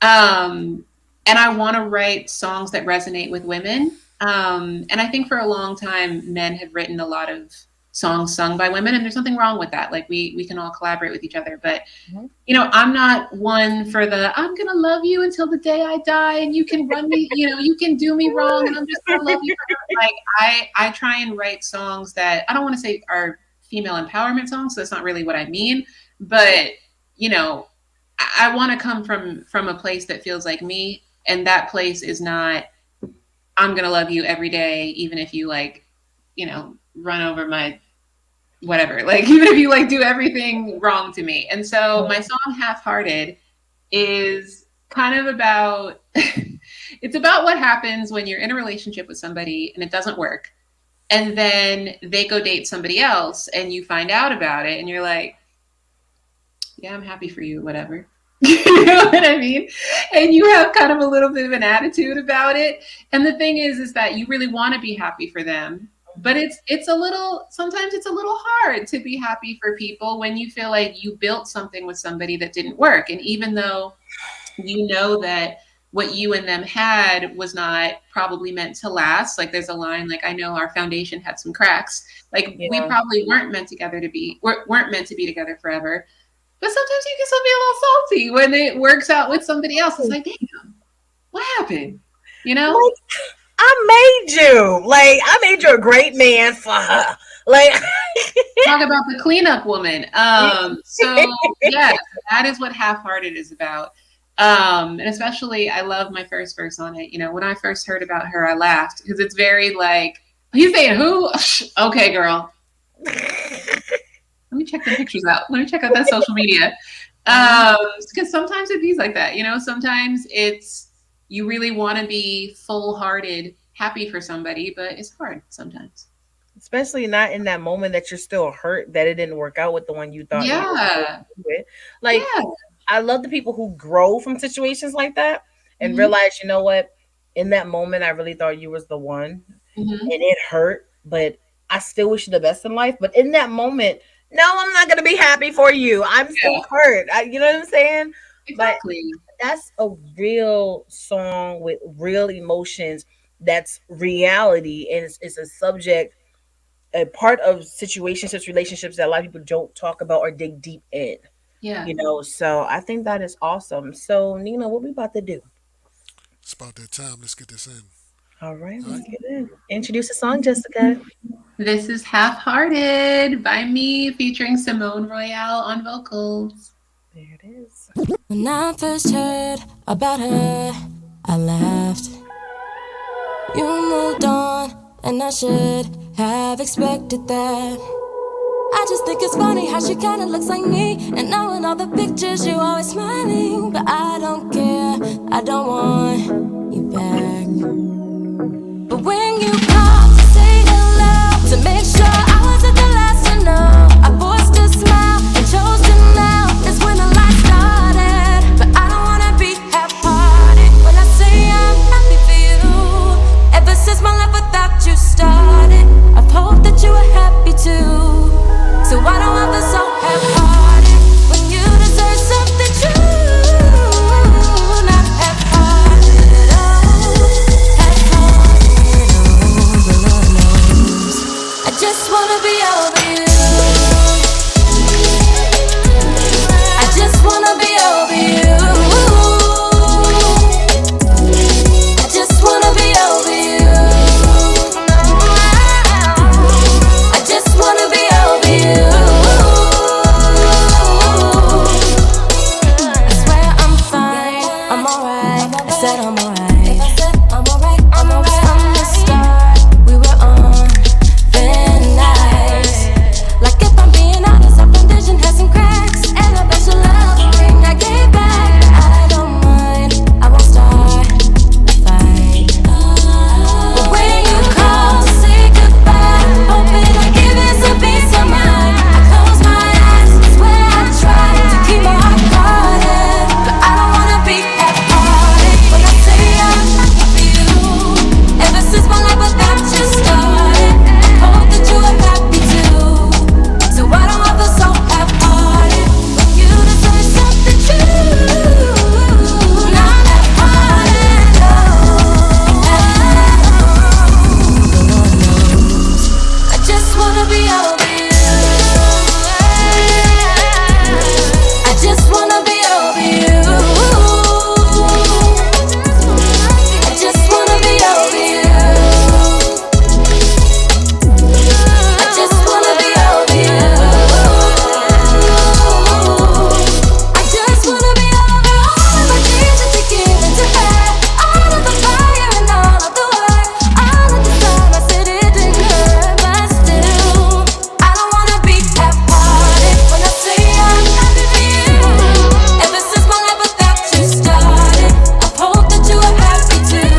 Um, and I want to write songs that resonate with women. And I think for a long time, men have written a lot of songs sung by women, and there's nothing wrong with that. Like we can all collaborate with each other, but Mhm. you know, I'm not one for the I'm gonna love you until the day I die, and you can run me, you know, you can do me wrong, and I'm just gonna love you forever. Like I try and write songs that I don't want to say are female empowerment songs. So that's not really what I mean, but you know, I want to come from a place that feels like me, and that place is not I'm gonna love you every day, even if you like, you know, run over my whatever. Like even if you like do everything wrong to me. And so my song Halfhearted is kind of about it's about what happens when you're in a relationship with somebody and it doesn't work. And then they go date somebody else and you find out about it and you're like, yeah, I'm happy for you, whatever. You know what I mean? And you have kind of a little bit of an attitude about it. And the thing is that you really want to be happy for them, but it's a little sometimes it's a little hard to be happy for people when you feel like you built something with somebody that didn't work. And even though you know that what you and them had was not probably meant to last, like there's a line like I know our foundation had some cracks, like we Yeah. probably weren't meant to be together forever, but sometimes you can still be a little salty when it works out with somebody else. It's like, damn, what happened? You know? Like, I made you. Like, I made you a great man for her. Like, Talk about the cleanup woman. So yes, that is what Half-Hearted is about. And especially I love my first verse on it. You know, when I first heard about her, I laughed because it's very like he's saying who? Okay, girl. Let me check the pictures out. Let me check out that social media. Because sometimes it be like that, you know. Sometimes it's you really want to be full-hearted, happy for somebody, but it's hard sometimes. especially not in that moment that you're still hurt that it didn't work out with the one you thought you were supposed Yeah, to be with. Like, yeah, I love the people who grow from situations like that and realized, you know what? In that moment, I really thought you was the one, and Mm-hmm. it hurt. But I still wish you the best in life. But in that moment, no, I'm not gonna be happy for you. I'm still Yeah, hurt. You know what I'm saying? But exactly. that's a real song with real emotions. That's reality, and it's a subject, a part of situationships, relationships that a lot of people don't talk about or dig deep in. Yeah. So I think that is awesome. So Nina, what we about to do? It's about that time. Let's get this in. All right, All let's right. get in. Introduce the song, Jessica. This is Half-Hearted by me featuring Simone Royale on vocals. There it is. When I first heard about her, I laughed. You moved on, and I should have expected that. I just think it's funny how she kinda looks like me. And now in all the pictures, you're always smiling. But I don't care, I don't want you back. But when you called to say hello, to make sure I wasn't the last to know, I forced a smile and chose to now. That's when the light started. But I don't wanna be half-hearted when I say I'm happy for you. Ever since my life without you started, I've hoped that you were happy too. So why don't I feel so half-hearted when you deserve something true? Not half-hearted, oh, half-hearted, oh, the Lord knows. I just wanna be over you. I just wanna be over you. I just wanna be over you. I just wanna be over you. I swear I'm fine, I'm alright. I said I'm alright. From the start, we were on thin ice. Like if I'm being honest, our foundation has some cracks. And I bet you love the ring I gave back. But I don't mind, I won't start a fight. But when you call to say goodbye, hoping I give it some peace of mind. I close my eyes, swear I try to keep my heart guarded. But I don't wanna be half-hearted when I say I'm happy for you. Ever since my life without you started, I hope that you are happy too. So why don't I feel so half-hearted when you deserve something true? Not half-hearted, no. The Lord knows. I just wanna be over you. I just wanna be over you. I just wanna be over you. I just wanna be over you. I just wanna be over all of my dreams that you're giving to her. All of the fire and all of the work. All of the time I said it didn't hurt, but still I don't wanna be half-hearted when I say I'm happy for you. Ever since my life without you started, I've hoped that you were happy too.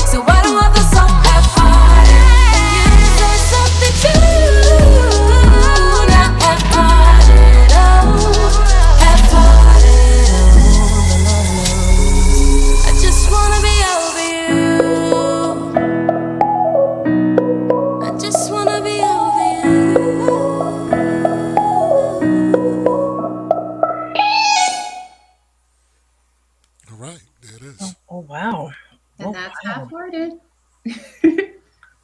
So why do I feel so half-hearted when you deserve something true? Not half-hearted, oh, half-hearted, oh, the Lord knows. I just wanna be over you. I just wanna be over All right. There it is. Oh wow. And Oh that's wow. Half-Hearted.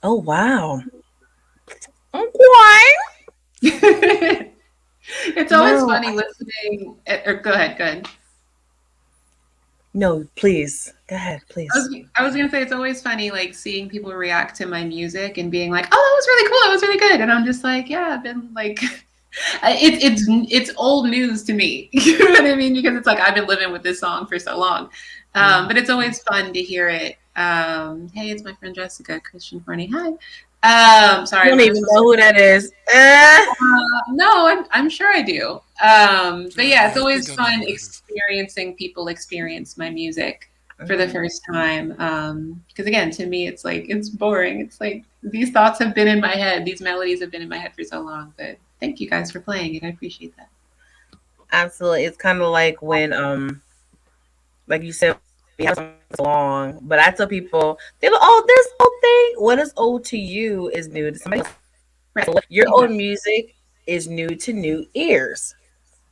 Oh wow. Okay. It's always No, funny listening. Or go ahead, go ahead. no, please. Go ahead, I please. was, I was gonna say it's always funny, like seeing people react to my music and being like, "Oh, that was really cool. That was really good," and I'm just like, "Yeah, I've been like, it's old news to me." You know what I mean? Because it's like I've been living with this song for so long. But it's always fun to hear it. Hey, it's my friend Jessica Christian Forney. Hi. I Sorry, don't I'm even supposed know to. who that is. No, I'm sure I do. But yeah, it's I think always I know fun who that is. experiencing people experience my music for the Mhm. first time. Because again, to me, it's like it's boring. It's like these thoughts have been in my head, these melodies have been in my head for so long. But thank you guys for playing it. I appreciate that. Absolutely. It's kind of like when like you said, we have some long, but I tell people, they go, "Oh, this old thing. What is old to you is new to somebody else." Right. So your old Exactly. music is new to new ears.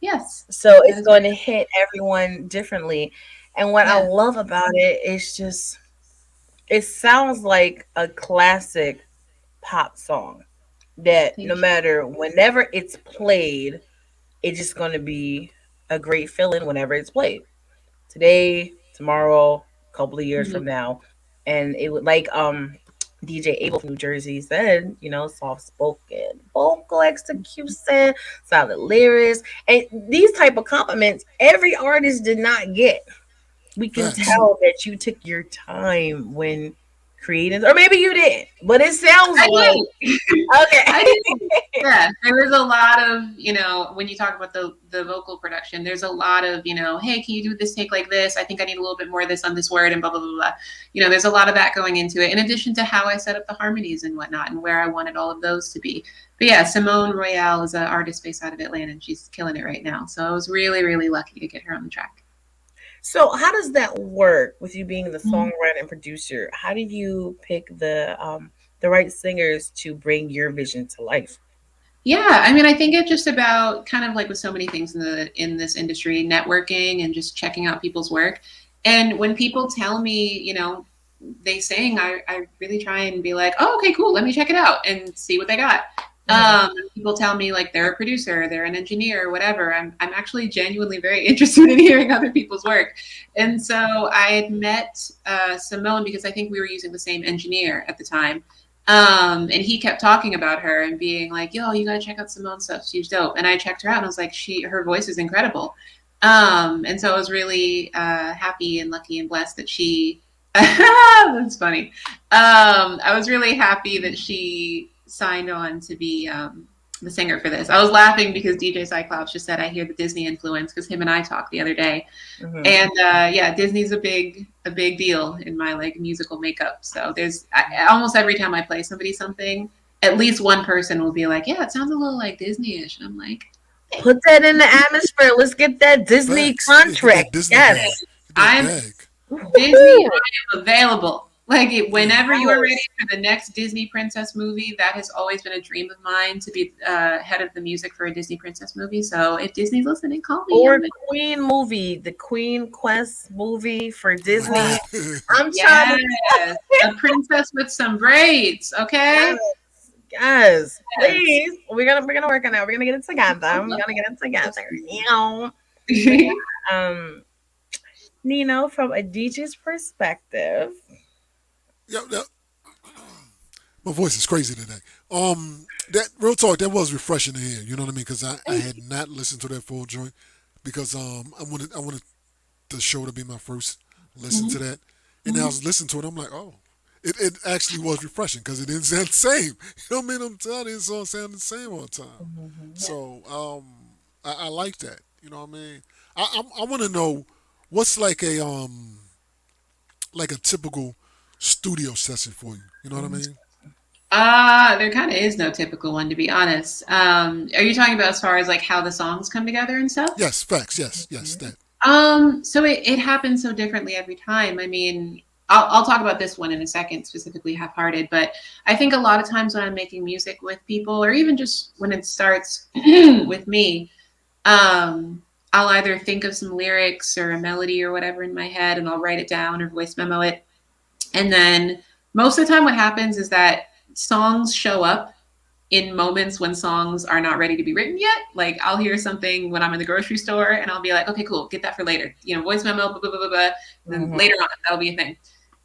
Yes, So that it's is very going to hit everyone differently. And what I yeah. love about it is just it sounds like a classic pop song that no Thank you. matter whenever it's played, it's just going to be a great feeling whenever it's played. Today, tomorrow, a couple of years Mhm. from now. And it would like DJ Abel from New Jersey said, soft spoken, vocal execution, solid lyrics, and these type of compliments every artist did not get. We can Facts. tell that you took your time when creating, or maybe you didn't, but it sounds I like did. I okay. did. Yeah, there was a lot of, when you talk about the vocal production, there's a lot of, hey, can you do this take like this? I think I need a little bit more of this on this word and blah, blah, blah, blah. There's a lot of that going into it, in addition to how I set up the harmonies and whatnot and where I wanted all of those to be. But yeah, Simone Royale is an artist based out of Atlanta, and she's killing it right now. So I was really, really lucky to get her on the track. So how does that work with you being the Mhm. songwriter and producer? How do you pick the right singers to bring your vision to life? Yeah, I mean, I think it's just about kind of like with so many things in this industry, networking and just checking out people's work. And when people tell me, they sing, I really try and be like, oh, okay, cool, let me check it out and see what they got. Mhm. People tell me like they're a producer, they're an engineer, whatever. I'm actually genuinely very interested in hearing other people's work. And so I had met Simone because I think we were using the same engineer at the time. And he kept talking about her and being like, yo, you gotta check out Simone's stuff. She's dope. And I checked her out and I was like, her voice is incredible. And so I was really happy and lucky and blessed that she, that's funny. I was really happy that she signed on to be the singer for this. I was laughing because DJ Cyclops just said, I hear the Disney influence because him and I talked the other day. Mhm. And yeah, Disney's a big deal in my like musical makeup. So almost every time I play somebody something, at least one person will be like, "Yeah, it sounds a little like Disney-ish," and I'm like, Put that in the atmosphere. Let's get that Disney Facts. Yeah, get contract. that Disney Yes. bag. Get that "I'm bag. Disney. Woo-hoo. I am available." Like whenever you are ready Yes. for the next Disney princess movie, that has always been a dream of mine to be head of the music for a Disney princess movie. So if Disney's listening, call me. Or Queen movie, the Queen Quest movie for Oh my Disney. God. I'm trying to Yes, a princess with some braids. yes, Okay. yes. Yes. Please. We're gonna work on that. We're gonna get it together. We're gonna get it together. But um Nino, from a DJ's perspective. Yeah, my voice is crazy today. That real talk, that was refreshing to hear. You know what I mean? Because I Thank had not listened to that full joint because I wanted the show to be my first listen to Mhm, that, and then I mhm. was listening to it. I'm like, oh, it actually was refreshing because it didn't sound the same. You know what I mean? I'm telling you, it don't sound the same all the time. you. So I like that. You know what I mean? I want to know what's like a typical studio session for you. You know what I Mhm. mean? There kind of is no typical one, to be honest. Are you talking about as far as like how the songs come together and stuff? Yes, facts. Yes, yes, that. So it happens so differently every time. I mean, I'll talk about this one in a second, specifically Halfhearted, but I think a lot of times when I'm making music with people, or even just when it starts with me, I'll either think of some lyrics or a melody or whatever in my head, and I'll write it down or voice memo it. And then most of the time, what happens is that songs show up in moments when songs are not ready to be written yet. Like I'll hear something when I'm in the grocery store and I'll be like, okay, cool, get that for later. Voice memo, blah, blah, blah, blah, blah. Then Mhm. later on, that'll be a thing.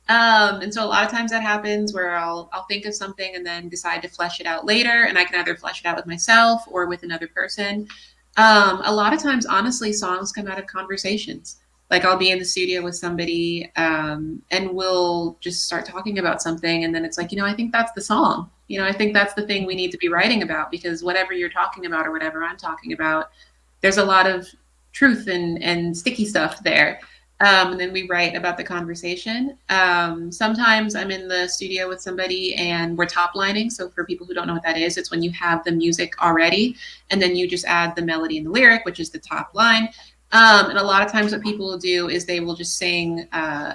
And so a lot of times that happens where I'll think of something and then decide to flesh it out later, and I can either flesh it out with myself or with another person. A lot of times, honestly, songs come out of conversations. Like I'll be in the studio with somebody, and we'll just start talking about something, and then it's like, I think that's the song. I think that's the thing we need to be writing about, because whatever you're talking about or whatever I'm talking about, there's a lot of truth and sticky stuff there. And then we write about the conversation. Sometimes I'm in the studio with somebody and we're top lining. So for people who don't know what that is, it's when you have the music already and then you just add the melody and the lyric, which is the top line. And a lot of times what people will do is they will just sing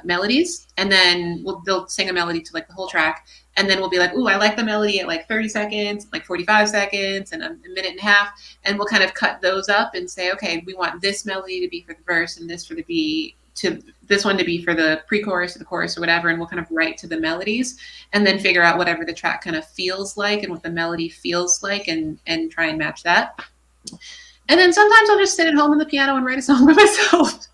melodies, and then they'll sing a melody to like the whole track, and then we'll be like, ooh, I like the melody at like 30 seconds, like 45 seconds, and a minute and a half. And we'll kind of cut those up and say, okay, we want this melody to be for the verse and this for the beat, to this one to be for the pre-chorus or the chorus or whatever. And we'll kind of write to the melodies and then figure out whatever the track kind of feels like and what the melody feels like, and try and match that. And then sometimes I'll just sit at home on the piano and write a song by myself.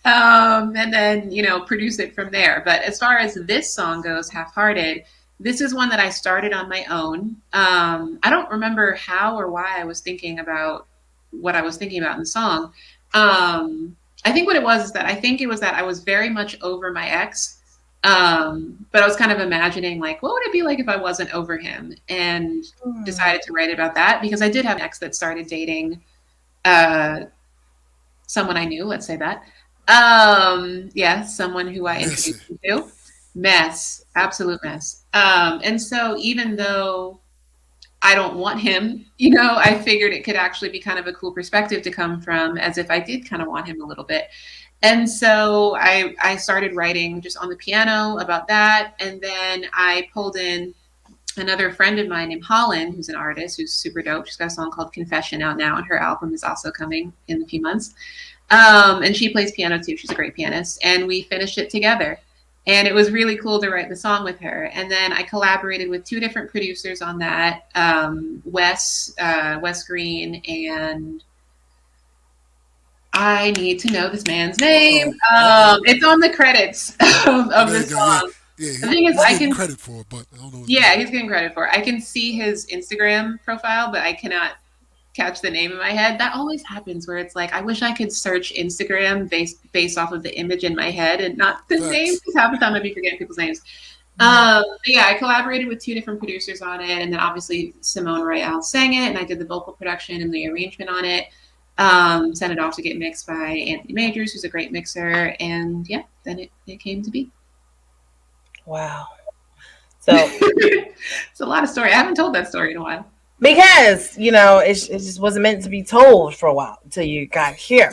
And then, produce it from there. But as far as this song goes, Halfhearted, this is one that I started on my own. I don't remember how or why I was thinking about what I was thinking about in the song. I think what it was is that I was very much over my ex. But I was kind of imagining, like, what would it be like if I wasn't over him, and decided to write about that, because I did have an ex that started dating someone I knew, let's say that. Someone who I introduced him to. Mess, absolute mess. And so even though I don't want him, I figured it could actually be kind of a cool perspective to come from, as if I did kind of want him a little bit. And so I started writing just on the piano about that. And then I pulled in another friend of mine named Holland, who's an artist, who's super dope. She's got a song called Confession out now, and her album is also coming in a few months. And she plays piano too. She's a great pianist. And we finished it together. And it was really cool to write the song with her. And then I collaborated with 2 different producers on that, Wes Green, and I need to know this man's name. It's on the credits of the song. Yeah, the thing is, I can credit for it, but I don't know. Yeah, he's getting credit for it. I can see his Instagram profile, but I cannot catch the name in my head. That always happens where it's like, I wish I could search Instagram based off of the image in my head and not the name, because half the time I'd be forgetting people's names. I collaborated with 2 different producers on it, and then obviously Simone Royale sang it, and I did the vocal production and the arrangement on it. Sent it off to get mixed by Anthony Majors, who's a great mixer, and then it came to be. Wow. So it's a lot of story. I haven't told that story in a while. Because, it just wasn't meant to be told for a while until you got here.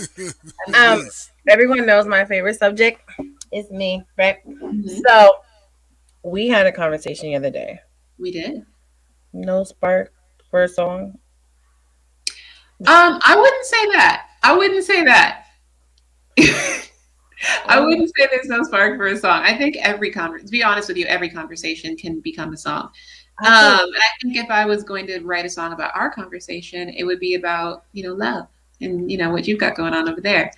Everyone knows my favorite subject is me, right? Mm-hmm. So we had a conversation the other day. We did. No spark for a song? I wouldn't say that. I wouldn't say there's no spark for a song. I think to be honest with you, every conversation can become a song. And I think if I was going to write a song about our conversation, it would be about, love and, what you've got going on over there.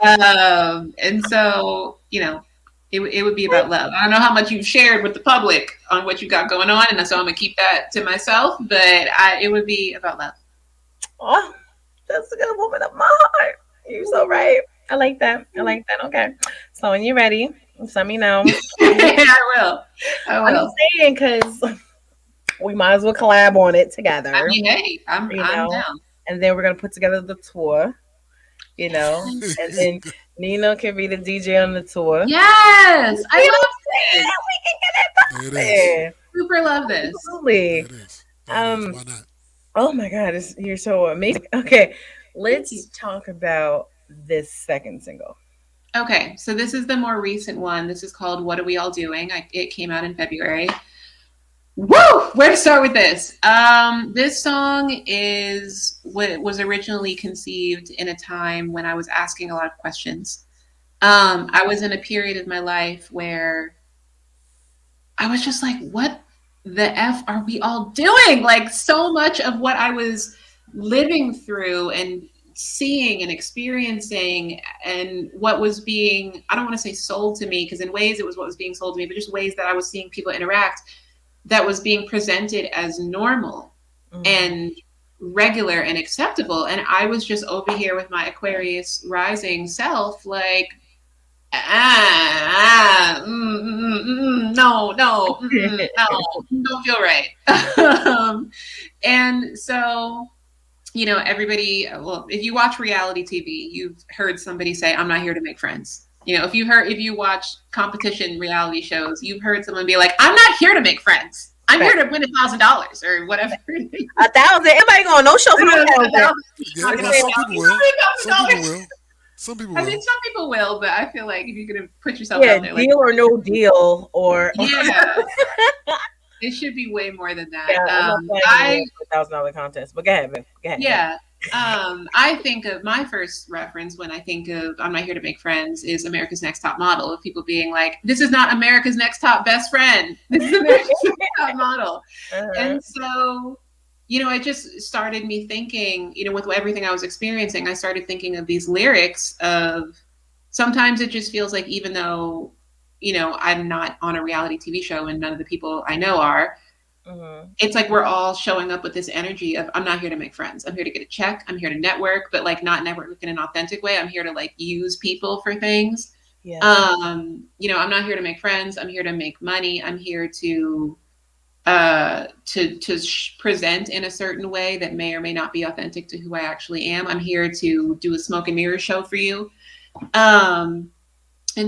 And so, it would be about love. I don't know how much you've shared with the public on what you got going on, and so I'm going to keep that to myself, but it would be about love. Oh, that's a good woman of my heart. You're so right. I like that. Okay. So when you're ready, just let me know. I will. I'm saying because we might as well collab on it together. I mean, hey, I'm down. And then we're going to put together the tour, and then NINO can be the DJ on the tour. Yes. I love this. We can get it. Super love this. Absolutely. It is. Why not? Oh my God, you're so amazing. Okay, let's talk about this second single. Okay, so this is the more recent one. This is called What Are We All Doing? It came out in February. Woo! Where to start with this? This song was originally conceived in a time when I was asking a lot of questions. I was in a period of my life where I was just like, what the F are we all doing? Like, so much of what I was living through and seeing and experiencing and what was being, I don't want to say sold to me, because in ways it was what was being sold to me, but just ways that I was seeing people interact, that was being presented as normal and regular and acceptable. And I was just over here with my Aquarius rising self, like, no, don't feel right. And so, everybody, well, if you watch reality TV, you've heard somebody say, I'm not here to make friends. If you watch competition reality shows, you've heard someone be like, I'm not here to make friends. I'm here to win $1,000 or whatever. 1,000. Everybody going no show for no 1,000. Yeah, well, some people will. Some people will. Some people I will. mean, some people will, but I feel like if you're gonna put yourself Yeah, out there, deal or no deal, or yeah, it should be way more than that. yeah, I'm not playing $1,000 contest. But go ahead, babe. Go ahead. Yeah. I think of my first reference when I think of I'm Not Here to Make Friends is America's Next Top Model, of people being like, this is not America's Next Top Best Friend. This is America's Next Top Model. And so, it just started me thinking, with everything I was experiencing, I started thinking of these lyrics of sometimes it just feels like even though, I'm not on a reality TV show and none of the people I know are, it's like we're all showing up with this energy of I'm not here to make friends. I'm here to get a check. I'm here to network, but like not network in an authentic way. I'm here to like use people for things. Yeah. I'm not here to make friends. I'm here to make money. I'm here to present in a certain way that may or may not be authentic to who I actually am. I'm here to do a smoke and mirror show for you. And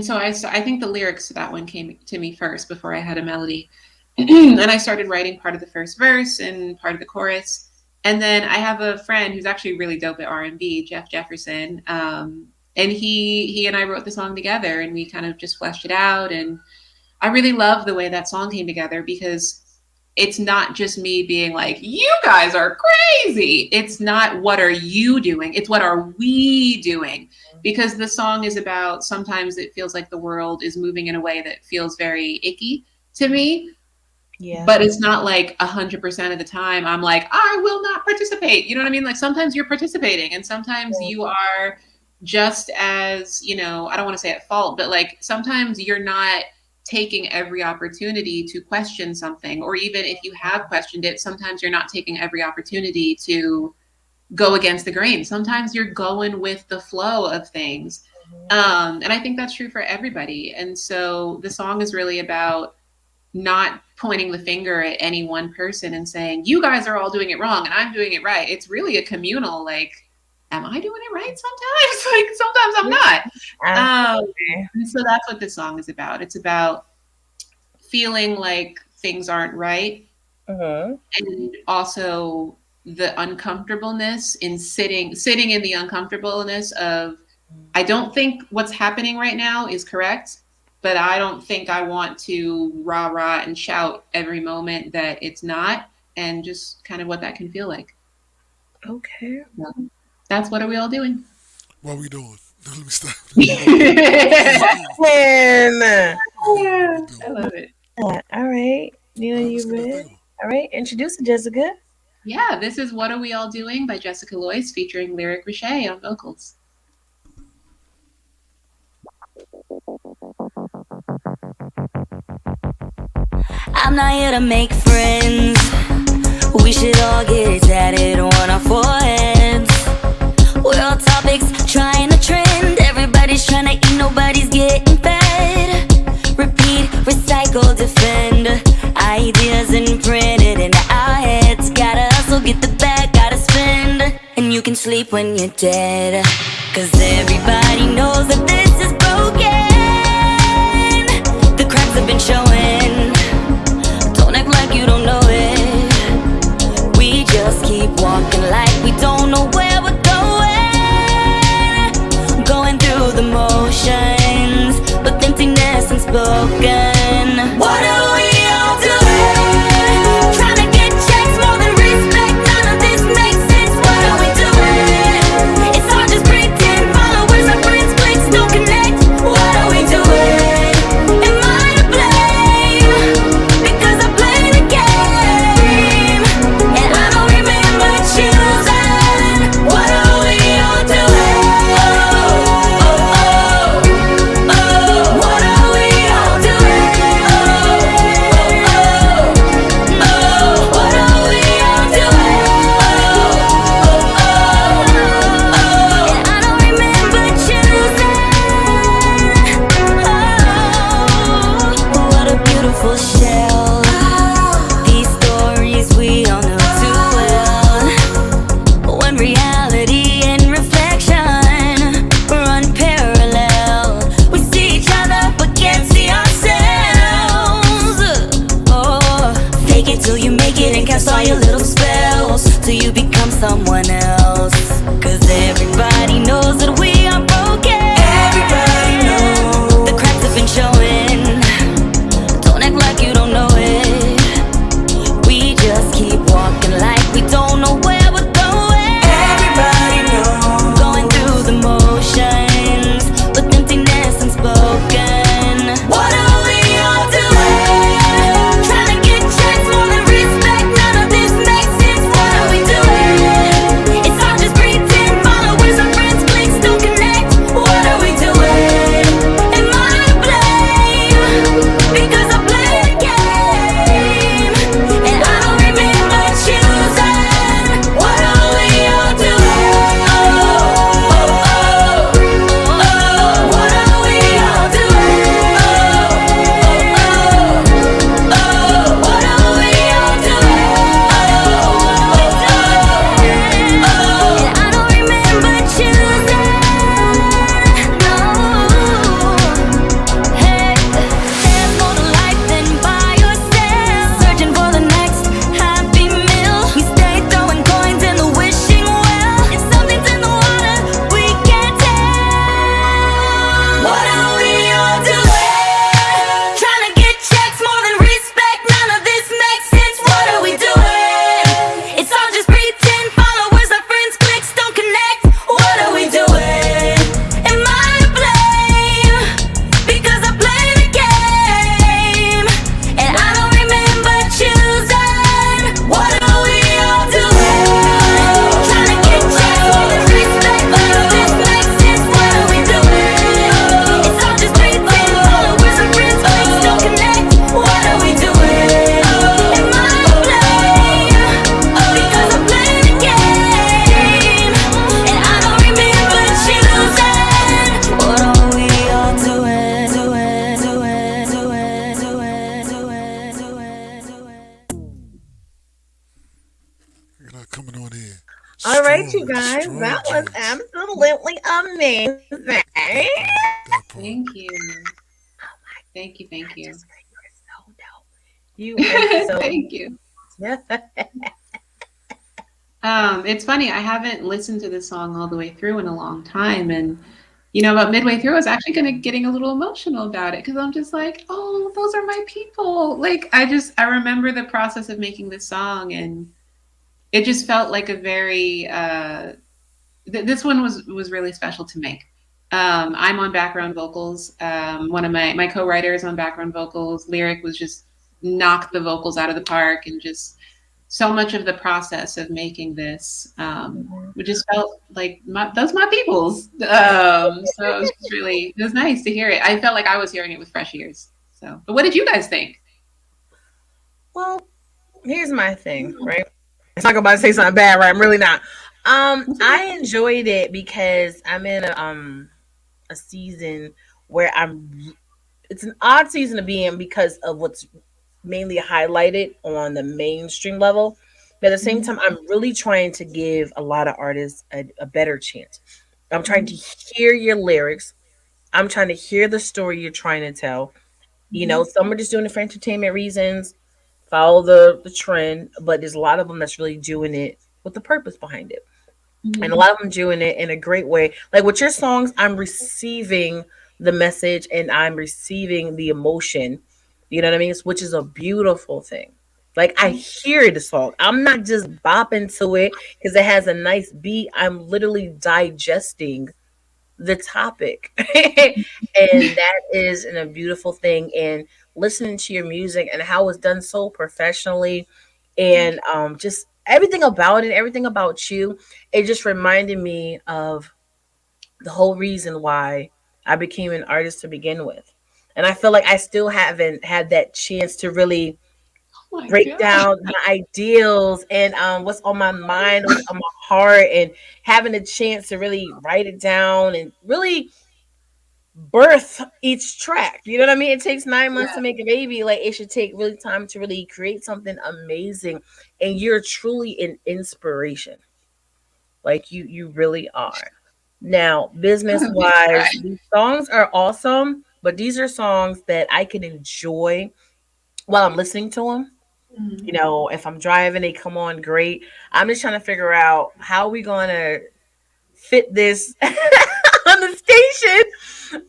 so I think the lyrics to that one came to me first before I had a melody. And I started writing part of the first verse and part of the chorus. And then I have a friend who's actually really dope at R&B, Jeff Jefferson. And he and I wrote the song together and we kind of just fleshed it out. And I really love the way that song came together because it's not just me being like, you guys are crazy. It's not what are you doing? It's what are we doing? Because the song is about sometimes it feels like the world is moving in a way that feels very icky to me. Yeah. But it's not like 100% of the time I'm like, I will not participate. You know what I mean? Like sometimes you're participating and sometimes you are just as, I don't want to say at fault, but like sometimes you're not taking every opportunity to question something, or even if you have questioned it, sometimes you're not taking every opportunity to go against the grain. Sometimes you're going with the flow of things. And I think that's true for everybody. And so the song is really about not pointing the finger at any one person and saying, you guys are all doing it wrong and I'm doing it right. It's really a communal, like, am I doing it right sometimes? Like, sometimes I'm not. And so that's what this song is about. It's about feeling like things aren't right. And also the uncomfortableness in sitting in the uncomfortableness of, I don't think what's happening right now is correct, but I don't think I want to rah and shout every moment that it's not, and just kind of what that can feel like. Okay. So that's what are we all doing? What are we doing? Let me stop. I love it. All right. Nina, you ready? All right. Introduce it, Jessica. Yeah, this is What Are We All Doing by Jessica Lloyce featuring Lyric Richey on vocals. I'm not here to make friends. We should all get it tatted on our foreheads. We're all topics trying to trend. Everybody's trying to eat, nobody's getting fed. Repeat, recycle, defend. Ideas imprinted in our heads. Gotta hustle, get the bag, gotta spend. And you can sleep when you're dead. Cause everybody knows that this is broken. The cracks have been showing. Don't act like you don't know it. We just keep walking like we don't know where we're going. Going through the motions, but emptiness unspoken. What are we all doing? Trying to get checks, more than respect. None of this makes sense. What are we doing? It's hard just pretend. Followers and friends, clicks don't connect. What are we doing? Am I to blame? Because I play the game, and I don't remember choosing. What are we all doing? Oh, oh, oh, oh. What are we all doing? amazing. That part. That part. Thank you. Thank you. Thank you. Jessica, you are so dope. You are so Thank you. yeah. It's funny. I haven't listened to this song all the way through in a long time, and you know, about midway through, I was actually kind of getting a little emotional about it because I'm just like, oh, those are my people. Like, I remember the process of making this song, and it just felt like a very this one was really special to make. I'm on background vocals. One of my co-writers on background vocals. Lyric was just knocked the vocals out of the park, and just so much of the process of making this, it just felt like those my peoples. So it was just really, it was nice to hear it. I felt like I was hearing it with fresh ears. So, but what did you guys think? Well, here's my thing, right? It's not about to say something bad, right? I'm really not. I enjoyed it because I'm in a season where I'm. It's an odd season to be in because of what's mainly highlighted on the mainstream level. But at the same Mhm, time, I'm really trying to give a lot of artists a better chance. I'm trying to mhm, hear your lyrics. I'm trying to hear the story you're trying to tell. You know, mhm, some are just doing it for entertainment reasons, follow the trend, but there's a lot of them that's really doing it with the purpose behind it. And a mhm, lot of them doing it in a great way. Like with your songs, I'm receiving the message and I'm receiving the emotion. You know what I mean? Which is a beautiful thing. Like I hear the song. I'm not just bopping to it because it has a nice beat. I'm literally digesting the topic. And that is a beautiful thing. And listening to your music and how it's done so professionally and just everything about it, everything about you, it just reminded me of the whole reason why I became an artist to begin with. And I feel like I still haven't had that chance to really oh my break god. down my ideals and what's on my mind, what's on my heart, and having a chance to really write it down and really birth each track. You know what I mean? It takes 9 months Yeah, to make a baby. Like it should take really time to really create something amazing. And you're truly an inspiration. Like you really are. Now, business it makes me cry. wise, these songs are awesome, but these are songs that I can enjoy while I'm listening to them. You Mhm. know, if I'm driving, they come on great. I'm just trying to figure out how we gonna fit this on the station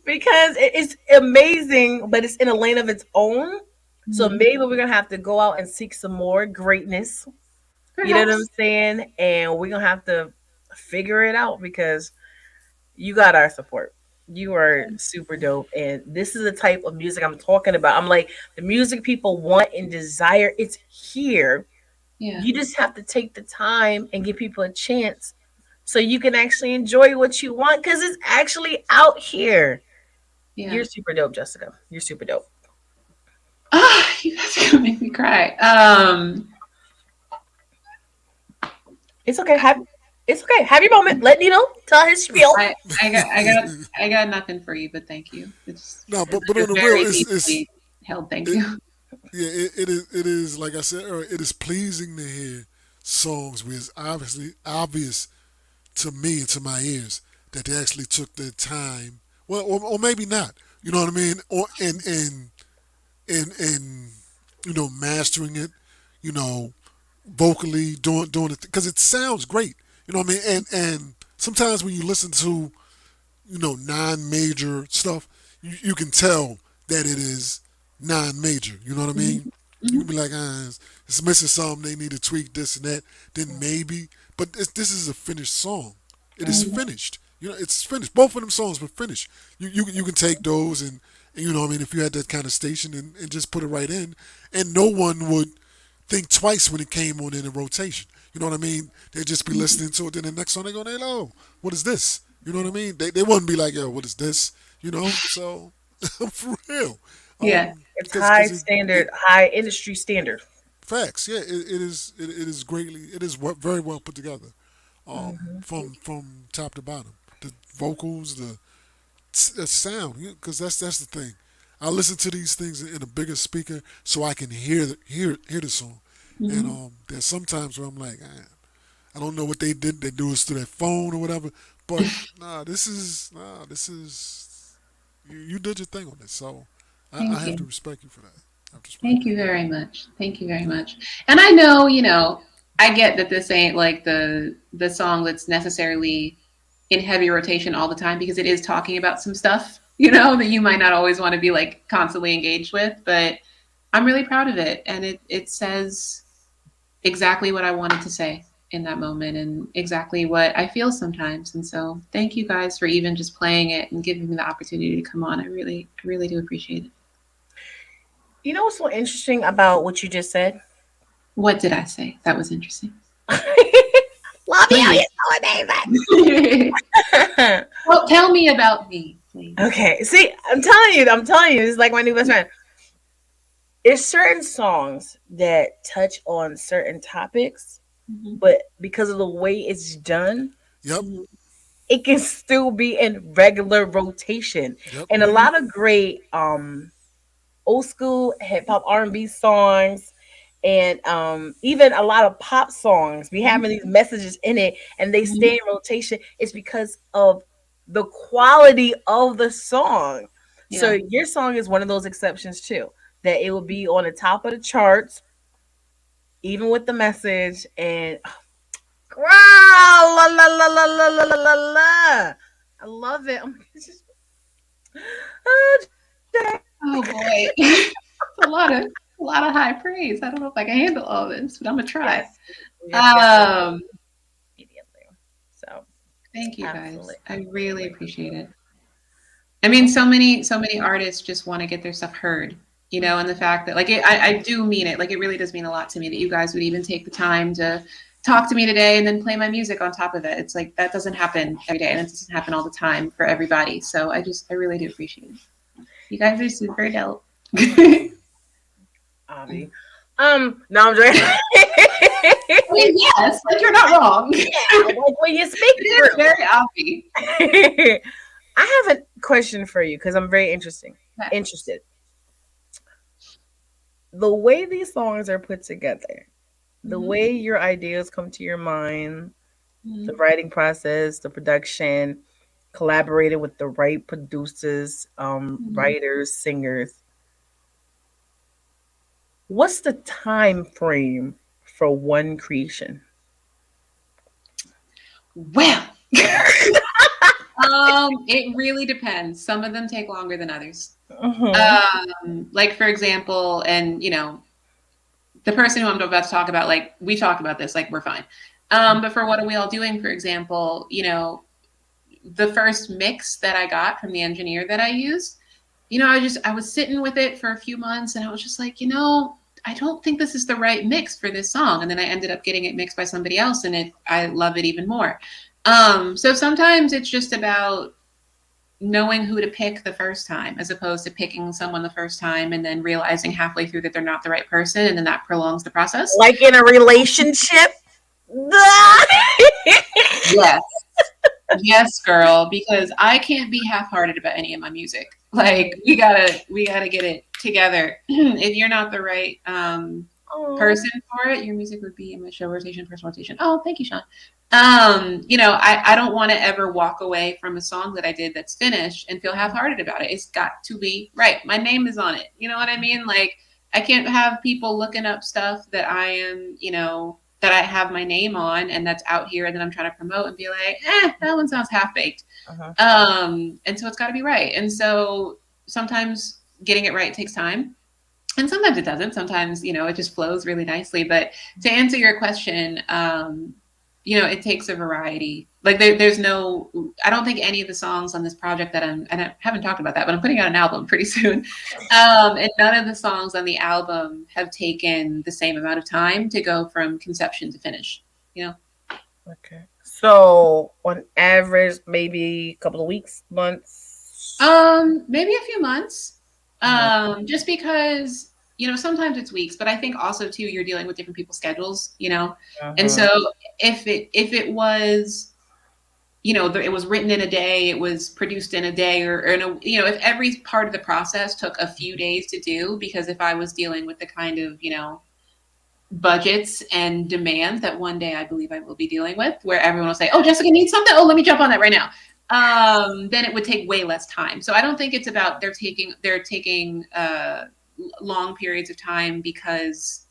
because it's amazing, but it's in a lane of its own. So Mhm. maybe we're gonna have to go out and seek some more greatness. You know what I'm Perhaps. saying? And we're gonna have to figure it out because you got our support. You are super dope. And this is the type of music I'm talking about. I'm like, the music people want and desire, it's here. Yeah, You just have to take the time and give people a chance so you can actually enjoy what you want because it's actually out here. yeah. You're super dope, Jessica. You're super dope. Ah, you guys are gonna make me cry. It's okay. It's okay. Have your moment. Let Nino tell his spiel. I, I got nothing for you, but thank you. No, It's but a on the real, very deeply held thank it, you. yeah, it is like I said earlier, it is pleasing to hear songs where it's obviously obvious to me and to my ears that they actually took their time. Well, or maybe not. You know what I mean? Or and mastering it. You know, vocally doing it because it sounds great. You know what I mean? And sometimes when you listen to non-major stuff, you can tell that it is non-major. You know what I Mhm, mean? You can mhm, be like, it's missing something. They need to tweak this and that. Then maybe, but this is a finished song. It is mhm, finished. It's finished. Both of them songs were finished. You can take those and you know what I mean, if you had that kind of station and just put it right in, and no one would think twice when it came on in a rotation. You know what I mean? They'd just be mhm. listening to it. Then the next song they go, hello, what is this? You know what I mean? They wouldn't be like, yo, what is this? So for real. Yeah, It's high Because it standard, high industry standard. facts, yeah, it is greatly, it is very well put together, Hmm. from top to bottom. The vocals, the sound, because that's the thing. I listen to these things in a bigger speaker so I can hear the song. And mhm, there's sometimes where I'm like, I don't know what they did. They do this through their phone or whatever. But this is you did your thing on this, so I Thank have to you. respect you for that. I have to respect Thank you you for that. very much. Thank you very much. And I know, I get that this ain't like the song that's necessarily in heavy rotation all the time because it is talking about some stuff, that you might not always want to be like constantly engaged with, but I'm really proud of it and it says exactly what I wanted to say in that moment and exactly what I feel sometimes. And so thank you guys for even just playing it and giving me the opportunity to come on. I really do appreciate it. You know what's so interesting about what you just said? What did I say? That was interesting. Love you. Please. You're so amazing. Well, tell me about me, please. Okay. See, I'm telling you, it's like my new best friend. There's certain songs that touch on certain topics, Mhm. but because of the way it's done, Yep, Mhm. it can still be in regular rotation. yep. And a lot of great old school hip hop R&B songs and even a lot of pop songs be Mhm. having these messages in it and they stay Mhm. in rotation. It's because of the quality of the song. So Yeah. your song is one of those exceptions too, that it will be on the top of the charts even with the message and girl, la la la la la la la la la. I love it. Oh my gosh. Oh, Oh boy. It's a lot of high praise. I don't know if I can handle all this, but I'm gonna try. yes, we have to get rid of it Um, immediately. So Thank you absolutely, guys. I really absolutely. appreciate it. I mean, Okay. so many artists just want to get their stuff heard, and the fact that like I do mean it. Like it really does mean a lot to me that you guys would even take the time to talk to me today and then play my music on top of it. It's like that doesn't happen every day and it doesn't happen all the time for everybody. So I really do appreciate it. You guys are super dope. I Avi. No, I'm joking. mean, yes, like you're not wrong. Yeah, like when you speak It is through. very obvious. I have a question for you because I'm very interested. The way these songs are put together, the Mhm. way your ideas come to your mind, the Mhm. writing process, the production, collaborating with the right producers, Mhm. writers, singers. What's the time frame for one creation? Well, it really depends. Some of them take longer than others. Hmm. Like for example, and the person who I'm about to talk about, like we talked about this, like we're fine. But for what are we all doing, for example, the first mix that I got from the engineer that I used, I was sitting with it for a few months and I was just like, I don't think this is the right mix for this song. And then I ended up getting it mixed by somebody else and I love it even more. So sometimes it's just about knowing who to pick the first time as opposed to picking someone the first time and then realizing halfway through that they're not the right person and then that prolongs the process. Like in a relationship? Yes. Yes, girl, because I can't be half-hearted about any of my music. Like we gotta get it together. If you're not the right Oh, person for it, your music would be in my show rotation, first rotation. Oh, thank you, Sean. I don't want to ever walk away from a song that I did that's finished and feel half-hearted about it. It's got to be right. My name is on it. You know what I mean? Like I can't have people looking up stuff that I am, that I have my name on and that's out here and then I'm trying to promote and be like, that one sounds half-baked. uh-huh. And so it's got to be right. And so sometimes getting it right takes time and sometimes it doesn't. Sometimes it just flows really nicely. But to answer your question, it takes a variety. Like there's no, I don't think any of the songs on this project and I haven't talked about that, but I'm putting out an album pretty soon. And none of the songs on the album have taken the same amount of time to go from conception to finish. You know, Okay. So on average, maybe a couple of weeks, months. maybe a few months. Uh-huh. Just because sometimes it's weeks, but I think also too you're dealing with different people's schedules. And Uh-huh. so if it was it was written in a day, it was produced in a day, or in a if every part of the process took a few days to do, because if I was dealing with the kind of budgets and demands that one day I believe I will be dealing with, where everyone will say, "Oh, Jessica needs something. Oh, let me jump on that right now." Then it would take way less time. So I don't think it's about they're taking long periods of time because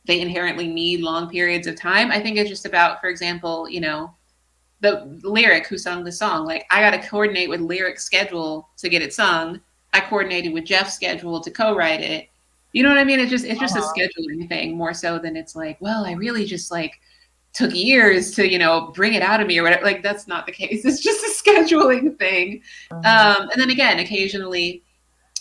they inherently need long periods of time. I think it's just about, for example, the lyric who sung the song. Like, I got to coordinate with lyric schedule to get it sung. I coordinated with Jeff's schedule to co-write it. You know what I mean? It's just a scheduling thing more so than it's like, well, I really just like took years to bring it out of me or whatever. Like, that's not the case. It's just a scheduling thing. And then again, occasionally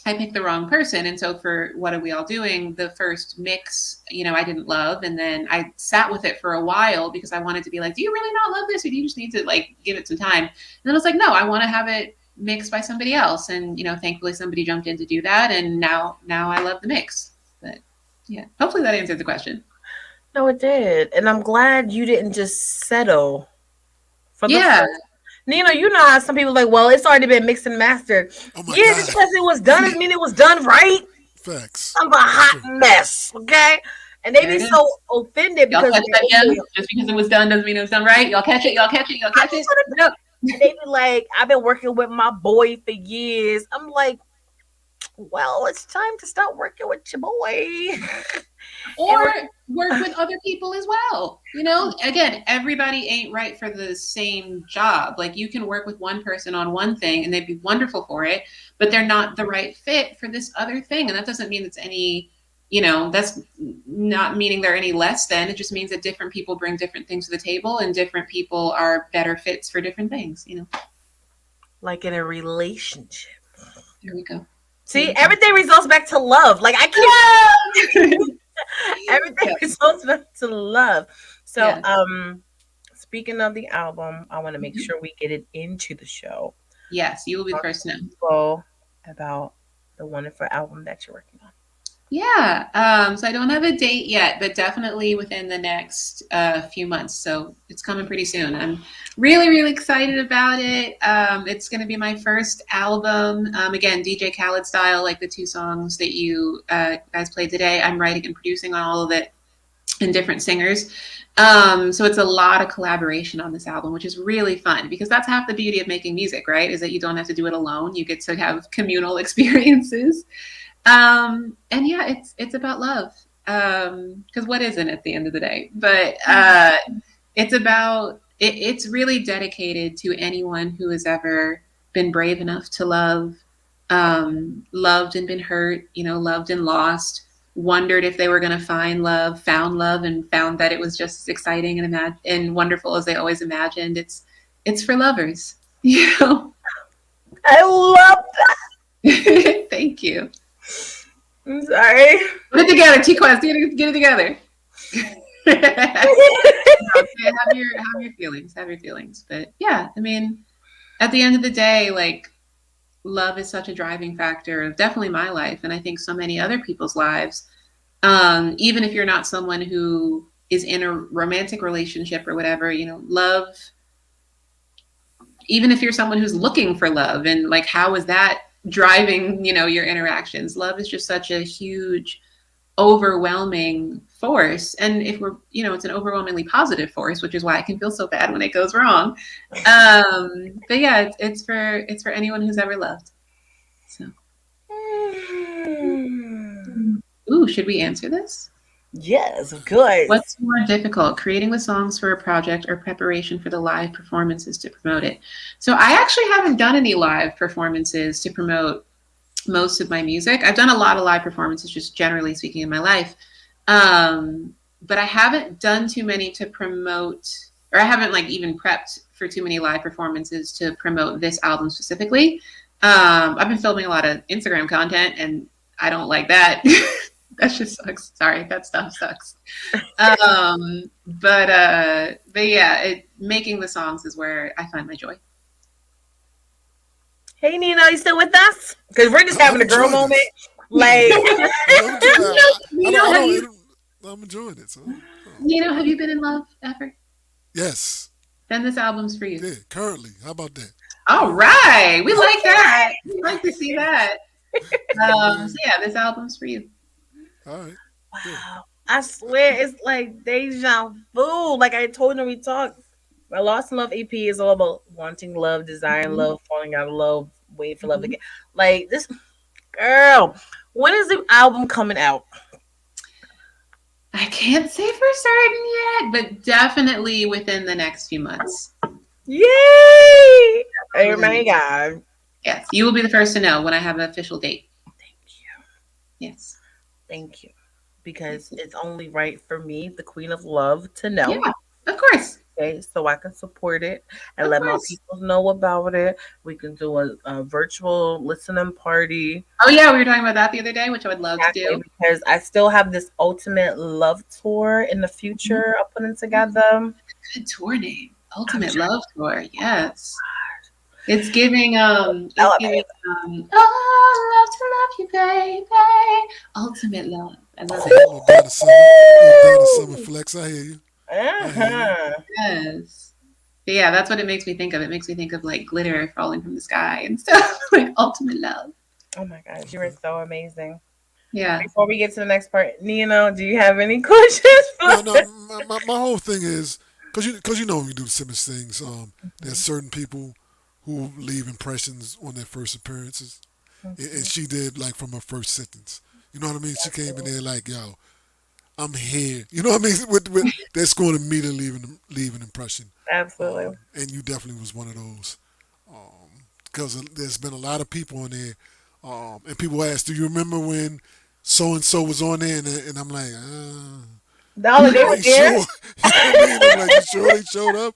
I picked the wrong person. And so for What Are We All Doing, the first mix, I didn't love. And then I sat with it for a while because I wanted to be like, do you really not love this? Or do you just need to like give it some time? And then I was like, no, I want to have it mixed by somebody else. And, thankfully somebody jumped in to do that. And now I love the mix. But yeah, hopefully that answered the question. No, it did. And I'm glad you didn't just settle for the first. Nino, you know how some people like, well, it's already been mixed and mastered. Oh my Yeah, God. just because it was done doesn't mean it was done right. Facts. I'm a hot mess, okay? And they be so offended Y'all because catch that again? Just because it was done doesn't mean it was done right. Y'all catch it. Yep. they be like, I've been working with my boy for years. I'm like, well, it's time to start working with your boy. Or work with other people as well. Again, everybody ain't right for the same job. Like, you can work with one person on one thing and they'd be wonderful for it, but they're not the right fit for this other thing. And that doesn't mean it's any, that's not meaning they're any less than. It just means that different people bring different things to the table and different people are better fits for different things, Like in a relationship. There we go. See, everything results back to love. Like, I can't. Everything results back to love. So, speaking of the album, I want to make sure we get it into the show. Yes, you will be the first to know. Go about the wonderful album that you're working on. Yeah, so I don't have a date yet, but definitely within the next few months. So it's coming pretty soon. I'm really, really excited about it. It's going to be my first album. Again, DJ Khaled style, like the two songs that you guys played today. I'm writing and producing on all of it and different singers. So it's a lot of collaboration on this album, which is really fun because that's half the beauty of making music, right? Is that you don't have to do it alone. You get to have communal experiences. And yeah, it's about love. Because what isn't at the end of the day? But it's about it's really dedicated to anyone who has ever been brave enough to love, loved and been hurt, loved and lost, wondered if they were going to find love, found love, and found that it was just as exciting and wonderful as they always imagined. It's for lovers, I love that. Thank you. I'm sorry. Get it together, TQuest. Get it together. Have your feelings. Have your feelings. But yeah, I mean, at the end of the day, like, love is such a driving factor of definitely my life, and I think so many other people's lives. Even if you're not someone who is in a romantic relationship or whatever, love. Even if you're someone who's looking for love, and like, how is that driving, your interactions? Love is just such a huge, overwhelming force. And if we're, it's an overwhelmingly positive force, which is why I can feel so bad when it goes wrong. But yeah, it's for anyone who's ever loved. So, ooh, should we answer this? Yes, of course. What's more difficult, creating the songs for a project or preparation for the live performances to promote it? So I actually haven't done any live performances to promote most of my music. I've done a lot of live performances, just generally speaking, in my life. But I haven't done too many to promote, or I haven't like even prepped for too many live performances to promote this album specifically. I've been filming a lot of Instagram content, and I don't like that. That just sucks. Sorry, that stuff sucks. But yeah, making the songs is where I find my joy. Hey, Nino, you still with us? Because we're just having a girl moment. Like, I'm enjoying it. So. Nino, have you been in love ever? Yes. Then this album's for you. Yeah, currently. How about that? All right, we like that. We like to see that. So yeah, this album's for you. All right. Wow. I swear it's like deja vu. Like I told him we talked. My Lost in Love EP is all about wanting love, desiring Mhm. love, falling out of love, waiting for love Mhm. again. Like this girl. When is the album coming out? I can't say for certain yet, but definitely within the next few months. Yay! Oh Within my god. Yes, you will be the first to know when I have an official date. Thank you. Yes. Thank you. Because it's only right for me, the Queen of Love, to know. Yeah, of course. Okay, so I can support it and Of let my course. people know about it. We can do a virtual listening party. Oh, yeah, we were talking about that the other day, which I would love to Exactly, do. because I still have this ultimate love tour in the Mhm. future I'm putting together. Good tour name. I'm Ultimate trying Love Tour. Yes. It's to it's giving, elevate. oh, love to love you, baby. Ultimate love. I love Okay, it. a little Donna Summer, little Donna Summer flex. I hear you. I hear you. Uh-huh. Yes. But yeah, that's what it makes me think of. It makes me think of like glitter falling from the sky and stuff. Like ultimate love. Oh my gosh, you are Okay. so amazing. Yeah. Before we get to the next part, Nino, do you have any questions for No, no. us? My whole thing is because you know when we do the Simmons things, there's certain people who leave impressions on their first appearances, and she did like from her first sentence. You know what I mean? She came in there like, "Yo, I'm here." You know what I mean? That's going to immediately leave an impression. Absolutely. And you definitely was one of those. Because there's been a lot of people on there, and people ask, "Do you remember when so and so was on there?" And I'm like, Dollar, they "Are were you there. sure?" You know what I mean? I'm like, "You sure they showed up?"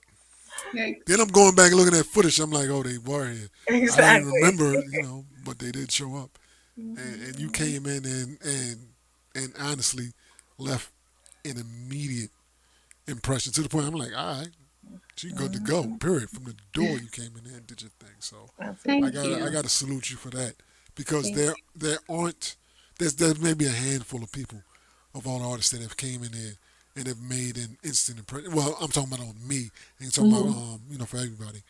Then Yikes. I'm going back and looking at footage. I'm like, "Oh, they were here." I don't even Exactly. remember, but they did show up. And you came in and honestly left an immediate impression to the point I'm like, all right, she good to go. Mhm. Period. From the door you came in there and did your thing. So Absolutely. Thank I you. gotta salute you for that because Thank there aren't there's maybe a handful of people of all the artists that have came in there and have made an instant impression. Well, I'm talking about on me, and talking about Mhm. for everybody,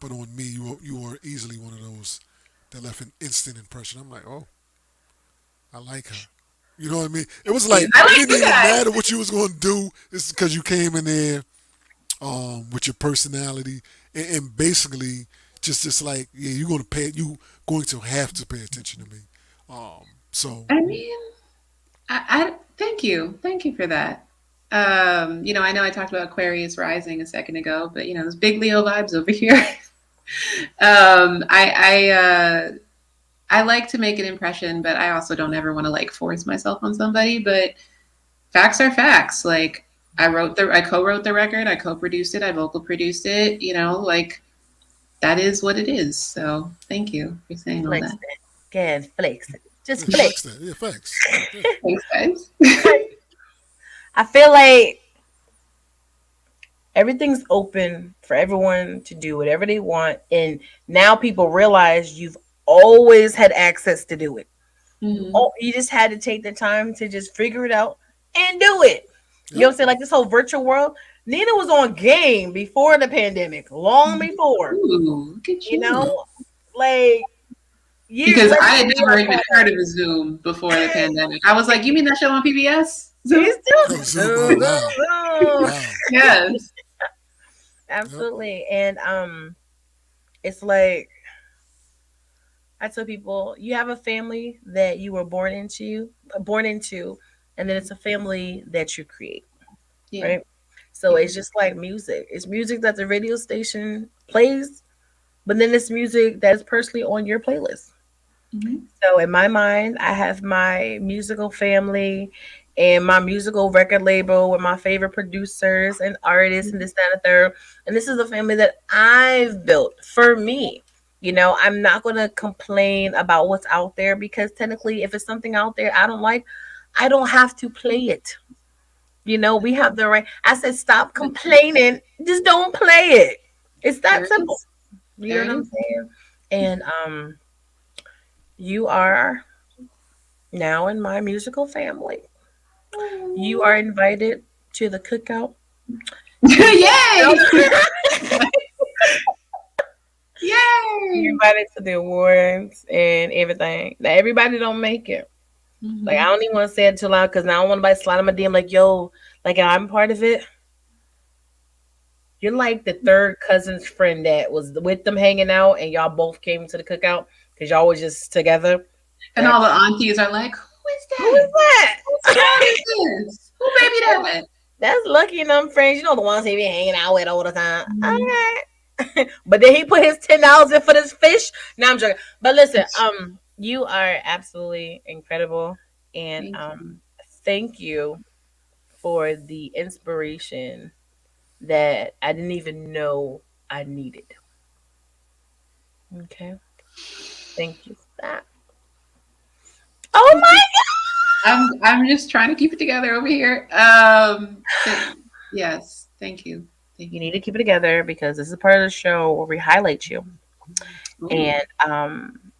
but on me, you were easily one of those that left an instant impression. I'm like, oh, I like her. You know what I mean? It was Thank you. like I it like didn't you even guys. matter what you was going to do. It's because you came in there with your personality and basically just like yeah, you going to have to pay attention to me. So I mean, I thank you. Thank you for that. I know I talked about Aquarius rising a second ago, but there's big Leo vibes over here. I like to make an impression, but I also don't ever want to like force myself on somebody. But facts are facts. Like I co-wrote the record, I co-produced it, I vocal produced it. Like that is what it is. So thank you for saying all flex that. it. Good, flex it. Just yeah, flex. flex that. Yeah, facts. Yeah. Thanks, guys. I feel like everything's open for everyone to do whatever they want, and now people realize you've always had access to do it. Mhm. Oh, you just had to take the time to just figure it out and do it. You know Yep. what I'm saying? Like this whole virtual world. Nina was on game before the pandemic, long before. Ooh, look at You Yeah. you. know, like years Because later, I had we never all even heard of a Zoom before the pandemic. I was like, you mean that show on PBS? it's Zoom? Oh, still Zoom. Oh, wow. Wow. Yes. Yep. absolutely. And it's like I tell people, you have a family that you were born into, and then it's a family that you create, Yeah. right? So Yeah. it's just like music. It's music that the radio station plays, but then it's music that is personally on your playlist. Mhm. So in my mind, I have my musical family and my musical record label with my favorite producers and artists and this, that, and the third. And this is a family that I've built for me. I'm not going to complain about what's out there because technically, if it's something out there I don't like, I don't have to play it. We have the right. I said, stop complaining. Just don't play it. It's There that it simple. is. You know There what it I'm is. saying? And you are now in my musical family. You are invited to the cookout. Yay! You're Yay! invited to the awards and everything. Now everybody don't make it. Like I Mm-hmm. don't even want to say it too loud because now I don't want nobody sliding my DM like, yo, like I'm part of it. You're like the third cousin's friend that was with them hanging out, and y'all both came to the cookout because y'all was just together. And all That's the aunties are like, "Who is who is that? that? Whose child is this? Who baby that with?" That's Lucky and them friends. You know the ones he be hanging out with all the time. Mhm. Okay. But then he put his $10 in for this fish. Now I'm joking. But listen, you are absolutely incredible, and Thank you. thank you for the inspiration that I didn't even know I needed. Okay, thank you for that. Oh my I'm just trying to keep it together over here. Yes, thank you, You thank need you. to keep it together because this is part of the show where we highlight you Ooh. and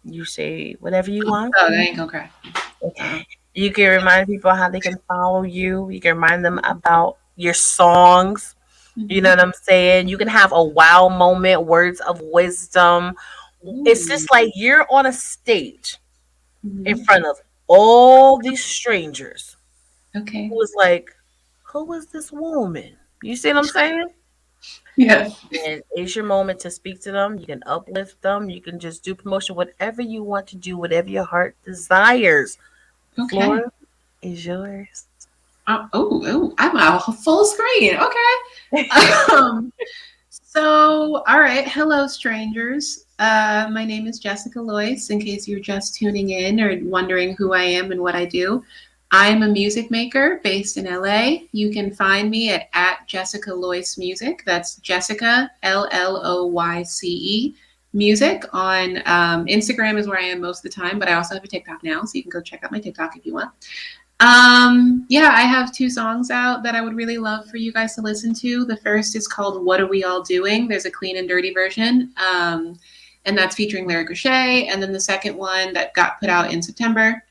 you say whatever you want. Oh, that ain't gonna cry. Uh, You can remind people how they can follow you. You can remind them about your songs. You know mhm. what I'm saying? You can have a wow moment, words of wisdom. It's Ooh. just like you're on a stage in Mhm. front of all these strangers Okay. who is like, who is this woman? You see what I'm saying? Yes. And it's your moment to speak to them. You can uplift them. You can just do promotion, whatever you want to do, whatever your heart desires. The Okay. floor is yours. I'm a full screen. Okay. All right. Hello, strangers. My name is Jessica Lloyce. In case you're just tuning in or wondering who I am and what I do, I am a music maker based in LA. You can find me at Jessica Lloyce Music. That's Jessica Lloyce Music on Instagram is where I am most of the time, but I also have a TikTok now, so you can go check out my TikTok if you want. Yeah, I have two songs out that I would really love for you guys to listen to. The first is called What Are We All Doing? There's a clean and dirty version. And that's featuring Lyric Richey. And then the second one that got put out in September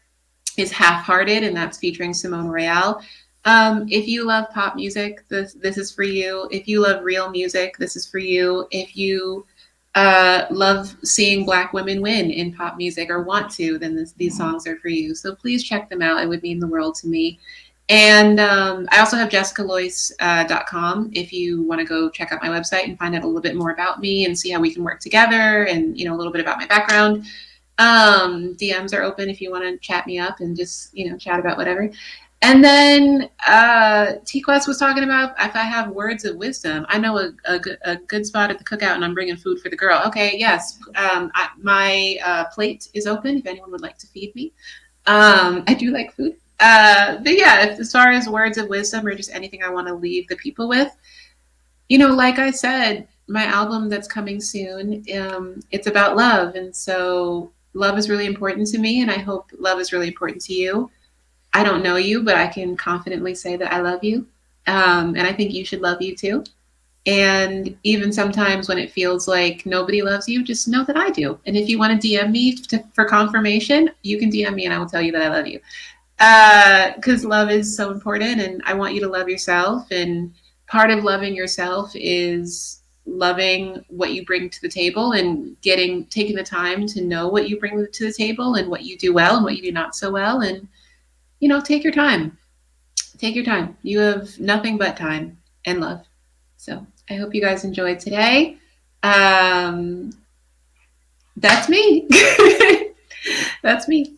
is Halfhearted, and that's featuring Simone Royale. If you love pop music, this is for you. If you love real music, this is for you. If you love seeing Black women win in pop music or want to, then these songs are for you. So please check them out. It would mean the world to me. And I also have jessicaloyce.com if you want to go check out my website and find out a little bit more about me and see how we can work together and, a little bit about my background. DMs are open if you want to chat me up and just, chat about whatever. And then TQuest was talking about if I have words of wisdom. I know a good spot at the cookout, and I'm bringing food for the girl. Okay, yes. My plate is open if anyone would like to feed me. I do like food. But yeah, as far as words of wisdom or just anything I want to leave the people with, like I said, my album that's coming soon, it's about love. And so love is really important to me, and I hope love is really important to you. I don't know you, but I can confidently say that I love you. And I think you should love you too. And even sometimes when it feels like nobody loves you, just know that I do. And if you want to DM me for confirmation, you can DM me and I will tell you that I love you. Because love is so important, and I want you to love yourself. And part of loving yourself is loving what you bring to the table and taking the time to know what you bring to the table and what you do well and what you do not so well. And take your time. Take your time. You have nothing but time and love. So I hope you guys enjoyed today. Um, that's me. That's me.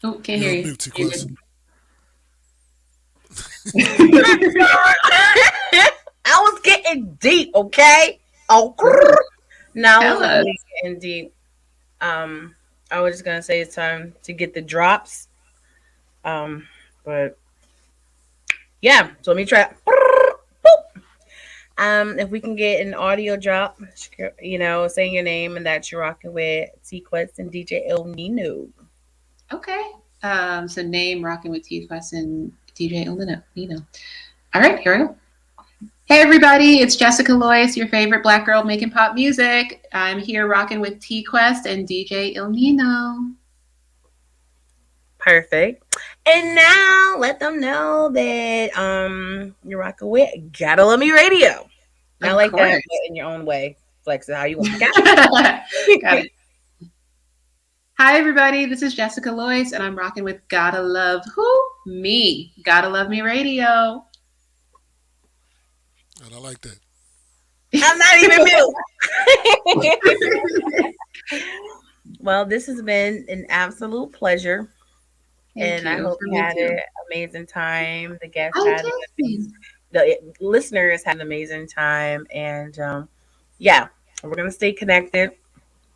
Oh, can't You're hear on you. mute, T You're Quest. I was getting deep, okay? Oh, Ooh, now I was tell us. really getting deep. Um, I was just gonna say it's time to get the drops. But yeah, so let me try. If we can get an audio drop, saying your name and that you're rocking with TQuest and DJ El Nino. Okay. So name rocking with T Quest and DJ Nino. All right, here we go. Hey everybody, it's Jessica Lloyce, your favorite black girl making pop music. I'm here rocking with T Quest and DJ Il Nino. Perfect. And now let them know that you're rocking with Gotta Love Me Radio. Not Of like that, course. but in your own way. Flex it how you want. Got it. Hi, everybody. This is Jessica Lloyce, and I'm rocking with Gotta Love Who? Me. Gotta Love Me Radio. And I like that. I'm not even mute. Well, this has been an absolute pleasure. Thank I you. hope For you me had too. an amazing time. The guests I had did. the listeners had an amazing time. And yeah, we're gonna stay connected.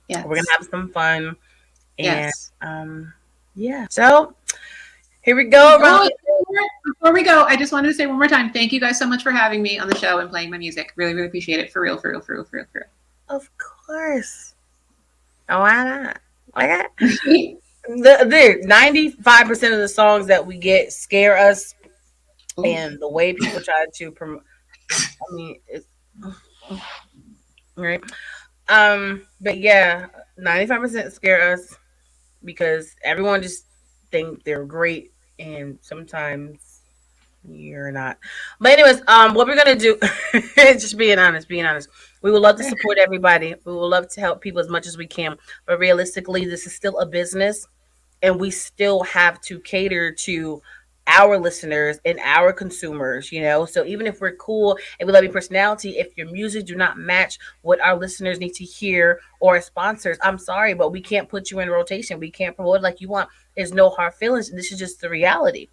Yes. We're gonna have some fun. And Yes. yeah. So here we go. Oh, before we go, I just wanted to say one more time, thank you guys so much for having me on the show and playing my music. Really, really appreciate it. For real, for real, for real, for real, for real. Of course. Oh, why not? Okay. The 95% of the songs that we get scare us, and the way people try to promote. I mean, it's right. But yeah, 95% scare us because everyone just think they're great, and sometimes you're not. But anyways, what we're gonna do, just being honest, we would love to support everybody. We would love to help people as much as we can. But realistically, this is still a business, and we still have to cater to our listeners and our consumers, so even if we're cool and we love your personality, if your music do not match what our listeners need to hear or our sponsors, I'm sorry, but we can't put you in rotation. We can't promote it like you want. There's no hard feelings. This is just the reality,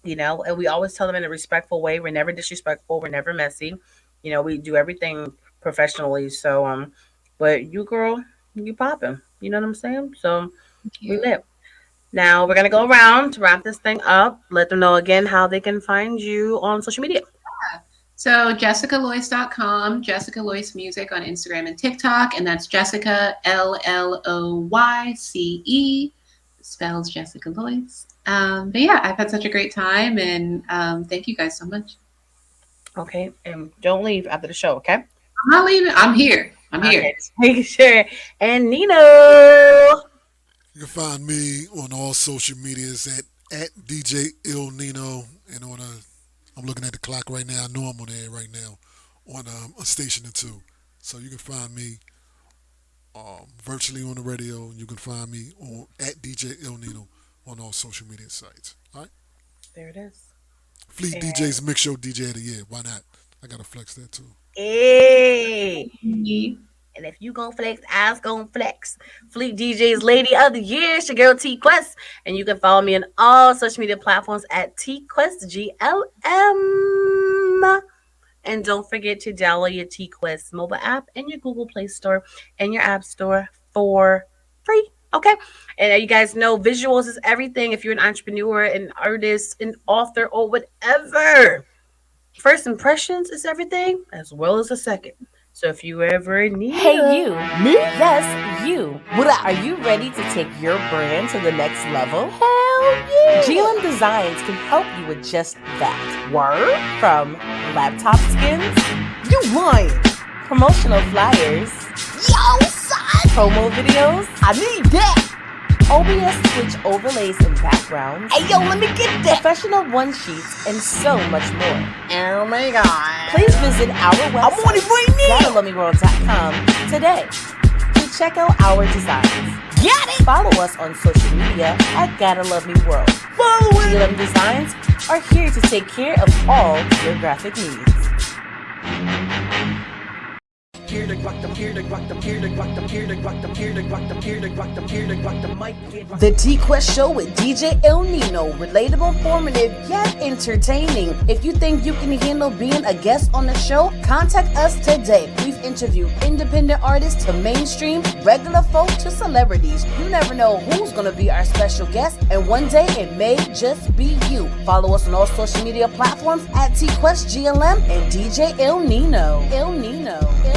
and we always tell them in a respectful way. We're never disrespectful, we're never messy, we do everything professionally. So but you, girl, you popping, you know what I'm saying? So we live. Now we're going to go around to wrap this thing up. Let them know again how they can find you on social media. So JessicaLoyce.com, Jessica Lloyce Music on Instagram and TikTok, and that's Jessica LLOYCE, spells Jessica Lloyce. But yeah, I've had such a great time, and thank you guys so much. Okay, and don't leave after the show, okay? I'm not leaving. I'm here. Okay, just make sure. And NINO. You can find me on all social medias at DJ Il Nino, and I'm looking at the clock right now. I know I'm on air right now on a station or two. So you can find me virtually on the radio. You can find me on at DJ Il Nino on all social media sites. All right. There it is. Fleet DJ's Mix Show DJ of the Year. Why not? I gotta flex that too. Hey. And if you gon' flex, I's gon' flex. Fleet DJ's Lady of the Year. It's your girl TQuest. And you can follow me on all social media platforms at TQuestGLM. And don't forget to download your TQuest mobile app in your Google Play Store and your App Store for free. Okay? And you guys know visuals is everything. If you're an entrepreneur, an artist, an author, or whatever, first impressions is everything, as well as a second. So if you ever need... Hey, you. Me? Yes, you. Are you ready to take your brand to the next level? Hell yeah. GLM Designs can help you with just that. Word? From laptop skins? You lying. Promotional flyers? Yo, son. Promo videos? I need that. OBS Twitch overlays and backgrounds. Hey, yo, let me get that. Professional one-sheets and so much more. Oh, my God. Please visit our website, I'm on it right now, GottaLoveMeWorld.com today to check out our designs. Got it! Follow us on social media at Gotta Love Me World. Follow it! GLM Designs are here to take care of all your graphic needs. The TQuest Show with DJ Il Nino. Relatable, informative, yet entertaining. If you think you can handle being a guest on the show, contact us today. We've interviewed independent artists to mainstream, regular folk to celebrities. You never know who's going to be our special guest, and one day it may just be you. Follow us on all social media platforms at TQuestGLM and DJ Il Nino.